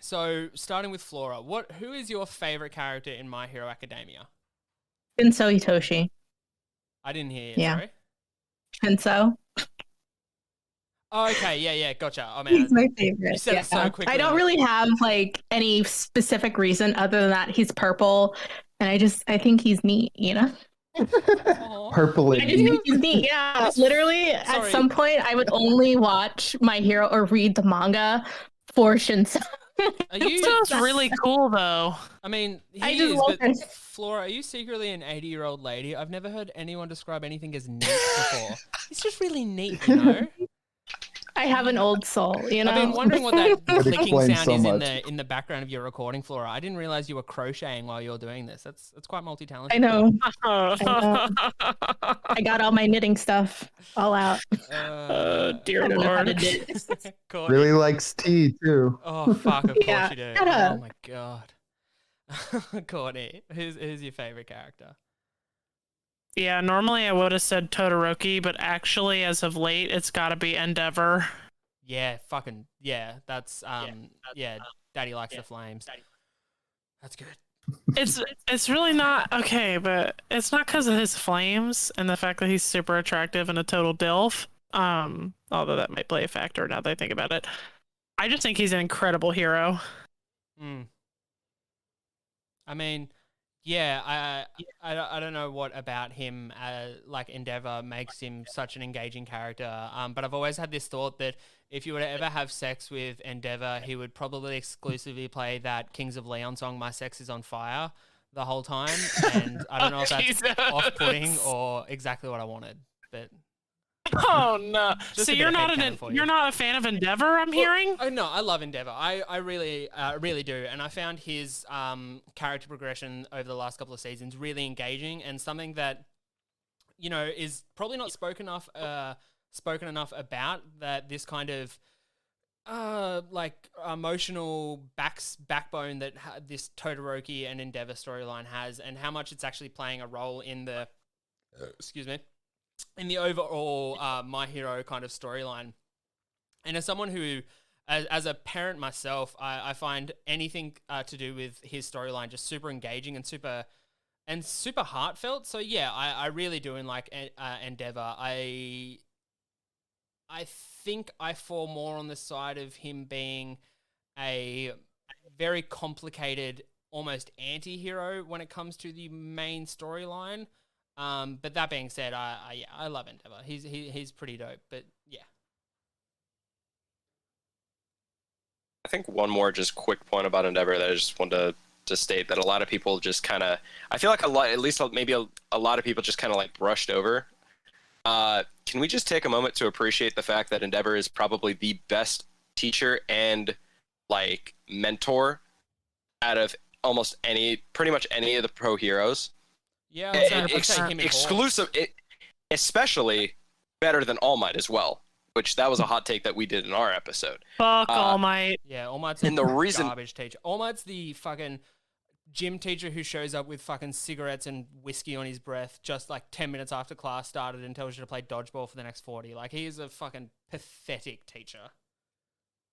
So starting with Flora, who is your favorite character in My Hero Academia? Shinso Itoshi. I didn't hear you, Yeah. sorry. Shinso. Oh, okay, yeah, gotcha. Oh, man. He's my favorite. You said it so quickly. I don't really have like any specific reason other than that he's purple, and I think he's neat. Aw. Purple I and just pink. think he's neat. Yeah, literally, at Sorry. some point, I would only watch My Hero or read the manga for Shinso. Are you? Sounds really cool though. I mean, I he just is, love but it. Flora, are you secretly an 80-year-old lady? I've never heard anyone describe anything as neat before. He's just really neat, you know? I have an old soul, you know. I've been wondering what that Would clicking explain sound so is much. in the background of your recording, Flora. I didn't realize you were crocheting while you were doing this. That's quite multi-talented. I know. I got all my knitting stuff all out. Dear I don't know how to Lord. knit. Courtney. Really likes tea too. Oh fuck! Of course Yeah, you do. shut up. Oh my god. Courtney, who's your favorite character? Yeah, normally I would have said Todoroki, but actually, as of late, it's got to be Endeavor. Yeah, fucking yeah. That's yeah. Daddy likes the flames. That's good. It's really not okay, but it's not because of his flames and the fact that he's super attractive and a total dilf. Although that might play a factor now that I think about it. I just think he's an incredible hero. I mean, yeah, I don't know what about him, like Endeavor, makes him such an engaging character. But I've always had this thought that if you were to ever have sex with Endeavor, he would probably exclusively play that Kings of Leon song, "My Sex Is on Fire," the whole time. And I don't know if that's Jesus. off-putting or exactly what I wanted, but. Oh no! Just So a bit you're of not headcanon for you. you're not a fan of Endeavor? I'm hearing. Oh no, I love Endeavor. I really really do, and I found his character progression over the last couple of seasons really engaging, and something that is probably not spoken enough about, that this kind of like emotional backbone that this Todoroki and Endeavor storyline has, and how much it's actually playing a role in the in the overall My Hero kind of storyline. And as someone who, as a parent myself, I find anything to do with his storyline just super engaging and super heartfelt. So yeah, I really do like Endeavor. I think I fall more on the side of him being a very complicated, almost anti-hero when it comes to the main storyline. But that being said, I love Endeavor. He's pretty dope. But yeah. I think one more just quick point about Endeavor that I just wanted to state, that a lot of people just kind of, I feel like at least maybe a lot of people just kind of like brushed over. Can we just take a moment to appreciate the fact that Endeavor is probably the best teacher and like mentor out of pretty much any of the pro heroes? Yeah, Exclusive, especially better than All Might as well, which that was a hot take that we did in our episode. Fuck All Might. Yeah, All Might's And the reason- garbage teacher. All Might's the fucking gym teacher who shows up with fucking cigarettes and whiskey on his breath just like 10 minutes after class started and tells you to play dodgeball for the next 40. Like, he is a fucking pathetic teacher.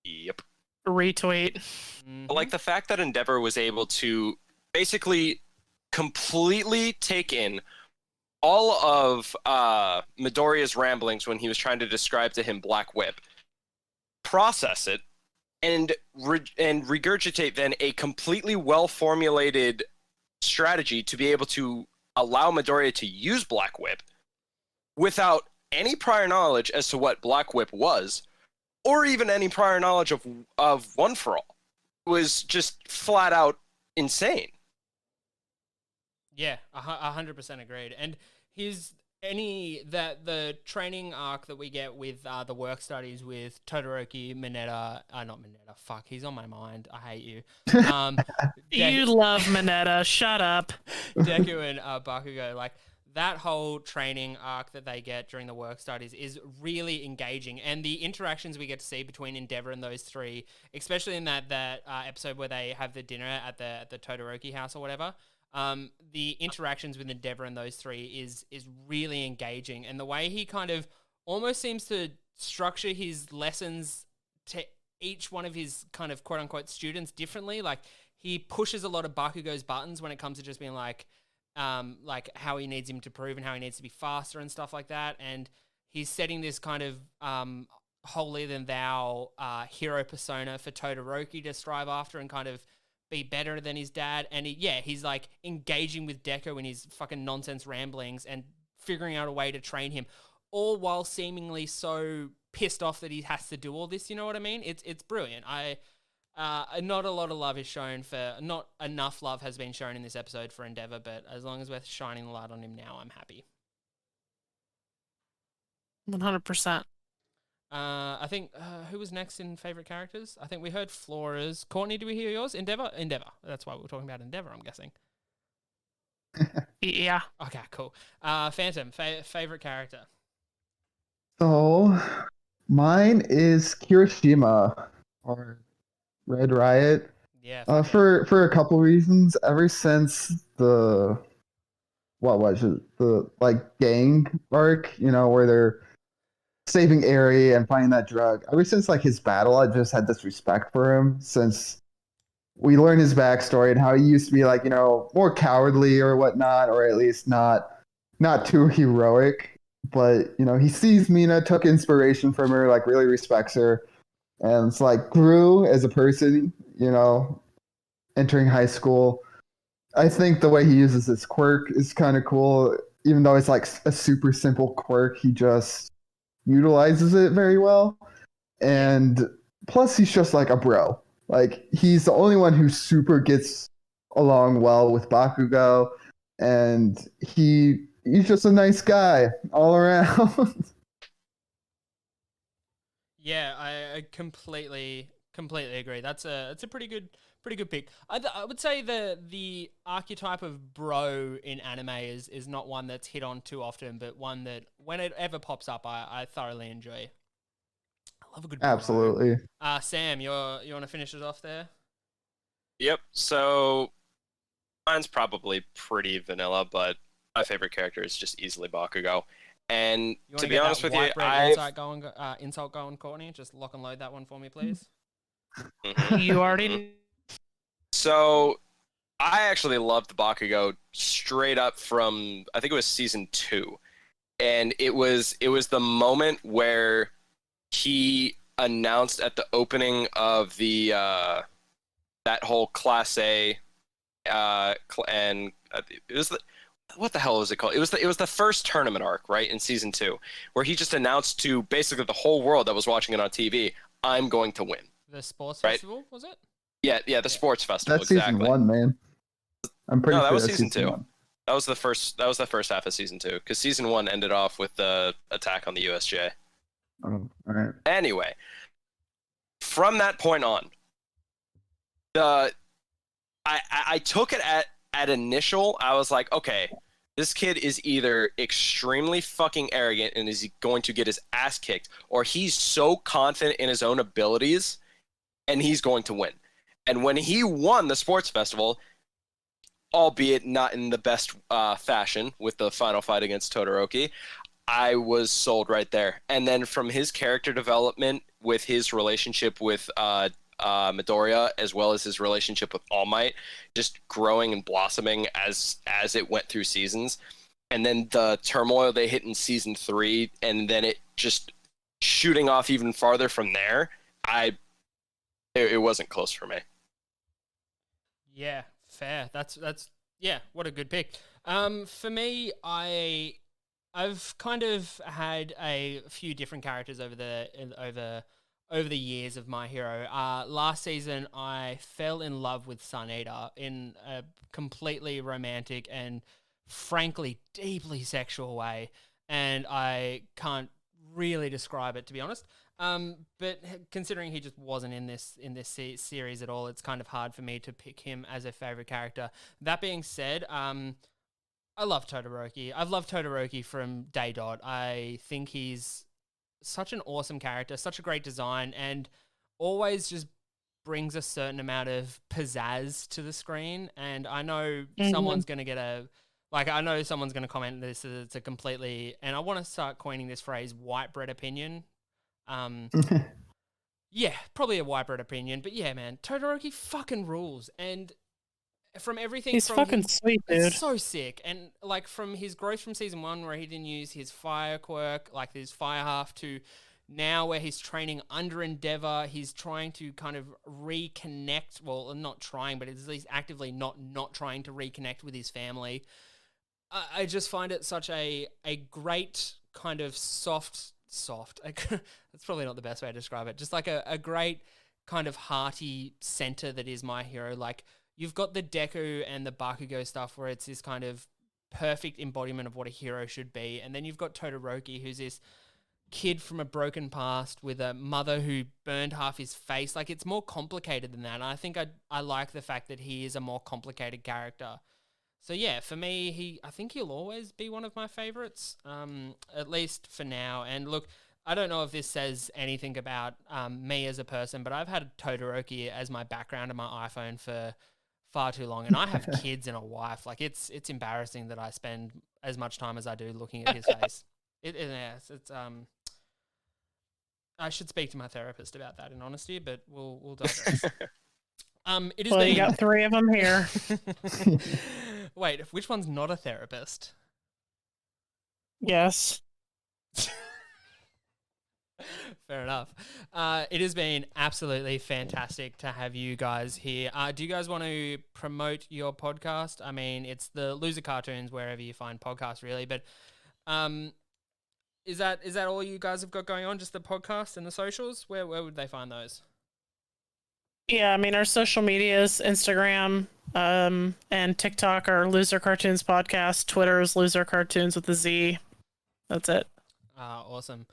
Yep. Retweet. Mhm. Like the fact that Endeavor was able to basically completely take in all of Midoriya's ramblings when he was trying to describe to him Black Whip, process it, and regurgitate then a completely well-formulated strategy to be able to allow Midoriya to use Black Whip without any prior knowledge as to what Black Whip was, or even any prior knowledge of One For All. It was just flat out insane. Yeah, 100% agreed. And the training arc that we get with the work studies with Todoroki, not Mineta, fuck, he's on my mind. I hate you. You love Mineta. Shut up. Deku and Bakugo, like that whole training arc that they get during the work studies is really engaging, and the interactions we get to see between Endeavor and those three, especially in that episode where they have the dinner at the Todoroki house or whatever. The interactions with Endeavor and those three is really engaging, and the way he kind of almost seems to structure his lessons to each one of his kind of quote unquote students differently. Like, he pushes a lot of Bakugo's buttons when it comes to just being like how he needs him to prove and how he needs to be faster and stuff like that. And he's setting this kind of holier than thou hero persona for Todoroki to strive after and kind of be better than his dad. And he's like engaging with Deku in his fucking nonsense ramblings and figuring out a way to train him, all while seemingly so pissed off that he has to do all this. You know what I mean? It's brilliant. Not a lot of love is shown for, not enough love has been shown in this episode for Endeavor, but as long as we're shining the light on him now, I'm happy. 100%. I think, who was next in favorite characters? I think we heard Flora's. Courtney, do we hear yours? Endeavor? That's why we're talking about Endeavor, I'm guessing. Yeah. Okay, cool. Phantom, favorite character? So, mine is Kirishima, or Red Riot. Yeah. For a couple reasons. Ever since the like gang arc, where they're saving Eri and finding that drug. Ever since like his battle, I just had this respect for him, since we learn his backstory and how he used to be like, more cowardly or whatnot, or at least not too heroic. But he sees Mina, took inspiration from her, like really respects her, and it's like grew as a person, entering high school. I think the way he uses his quirk is kind of cool, even though it's like a super simple quirk. He just utilizes it very well, and plus he's just like a bro. Like he's the only one who super gets along well with Bakugo, and he's just a nice guy all around. Yeah, I completely agree. It's a pretty good pick. I would say the archetype of bro in anime is not one that's hit on too often, but one that when it ever pops up, I thoroughly enjoy. I love a good bro. Absolutely. Sam, you want to finish it off there? Yep. So mine's probably pretty vanilla, but my favorite character is just easily Bakugo. And to be honest with you, insult going, Courtney. Just lock and load that one for me, please. You already. So, I actually loved Bakugo straight up from, I think it was season 2, and it was the moment where he announced at the opening of the that whole Class A, and it was what the hell was it called? It was the first tournament arc, right, in season 2, where he just announced to basically the whole world that was watching it on TV, "I'm going to win." The sports festival, was it? Yeah, the sports festival. That's season 1, man. I'm pretty sure that was that's season 2. 1. That was the first half of season 2, because season 1 ended off with the attack on the USJ. Oh, all right. Anyway, from that point on, I took it at initial. I was like, okay, this kid is either extremely fucking arrogant and is going to get his ass kicked, or he's so confident in his own abilities and he's going to win. And when he won the sports festival, albeit not in the best fashion with the final fight against Todoroki, I was sold right there. And then from his character development with his relationship with Midoriya, as well as his relationship with All Might, just growing and blossoming as it went through seasons. And then the turmoil they hit in season 3, and then it just shooting off even farther from there, it wasn't close for me. Yeah, fair. That's yeah, what a good pick. For me, I've kind of had a few different characters over the years of My Hero. Last season, I fell in love with Sun Eater in a completely romantic and frankly deeply sexual way, and I can't really describe it, to be honest. But considering he just wasn't in this series at all, it's kind of hard for me to pick him as a favorite character. That being said, I love Todoroki. I've loved Todoroki from day dot. I think he's such an awesome character, such a great design, and always just brings a certain amount of pizzazz to the screen. And I know someone's going to comment this as it's a completely, and I want to start coining this phrase, white bread opinion. Yeah, probably a white bread opinion, but yeah, man, Todoroki fucking rules. And from everything, he's from fucking sweet, dude. It's so sick. And like from his growth from season 1, where he didn't use his fire quirk, like his fire half, to now where he's training under Endeavor, he's trying to kind of reconnect. Well, not trying, but at least actively not trying to reconnect with his family. I just find it such a great kind of soft. That's probably not the best way to describe it. Just like a great kind of hearty center that is My Hero. Like, you've got the Deku and the Bakugo stuff where it's this kind of perfect embodiment of what a hero should be. And then you've got Todoroki, who's this kid from a broken past with a mother who burned half his face. Like, it's more complicated than that. And I think I like the fact that he is a more complicated character. So yeah, for me, I think he'll always be one of my favorites, at least for now. And look, I don't know if this says anything about me as a person, but I've had Todoroki as my background on my iPhone for far too long, and I have kids and a wife. Like, it's embarrassing that I spend as much time as I do looking at his face. It's I should speak to my therapist about that in honesty, but we'll digress. It is. Well, you got 3 of them here. Wait, which one's not a therapist? Yes. Fair enough. It has been absolutely fantastic to have you guys here. Do you guys want to promote your podcast? I mean, it's the Loser Cartoons wherever you find podcasts, really. But is that all you guys have got going on? Just the podcast and the socials? Where would they find those? Yeah, I mean, our social medias, Instagram and TikTok are Loser Cartoons Podcast. Twitter is Loser Cartoons with a Z. That's it. Awesome.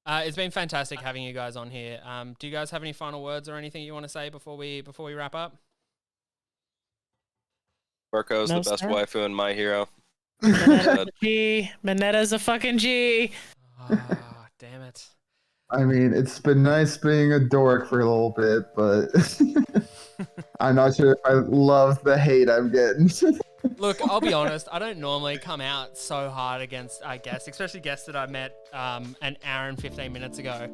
It's been fantastic having you guys on here. Do you guys have any final words or anything you want to say before we wrap up? Marco's the best waifu in My Hero. Minetta's a fucking G. Damn it. I mean, it's been nice being a dork for a little bit, but I'm not sure if I love the hate I'm getting. Look, I'll be honest, I don't normally come out so hard against guests, especially guests that I met an hour and 15 minutes ago.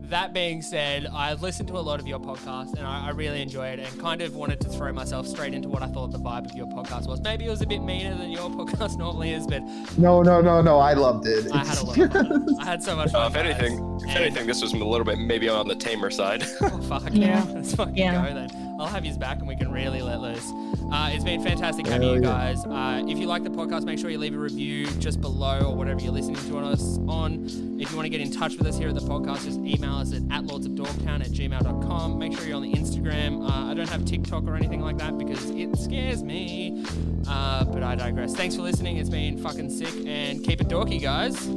That being said, I've listened to a lot of your podcast and I really enjoy it and kind of wanted to throw myself straight into what I thought the vibe of your podcast was. Maybe it was a bit meaner than your podcast normally is, but... No, I loved it. I had a lot of fun. I had so much fun. If anything, this was a little bit maybe on the tamer side. Oh, fuck yeah. Let's fucking go then. I'll have you back and we can really let loose. It's been fantastic having you guys. If you like the podcast, make sure you leave a review just below or whatever you're listening to us on. If you want to get in touch with us here at the podcast, just email us at lordsofdogtown@gmail.com. Make sure you're on the Instagram. I don't have TikTok or anything like that because it scares me. But I digress. Thanks for listening. It's been fucking sick and keep it dorky, guys.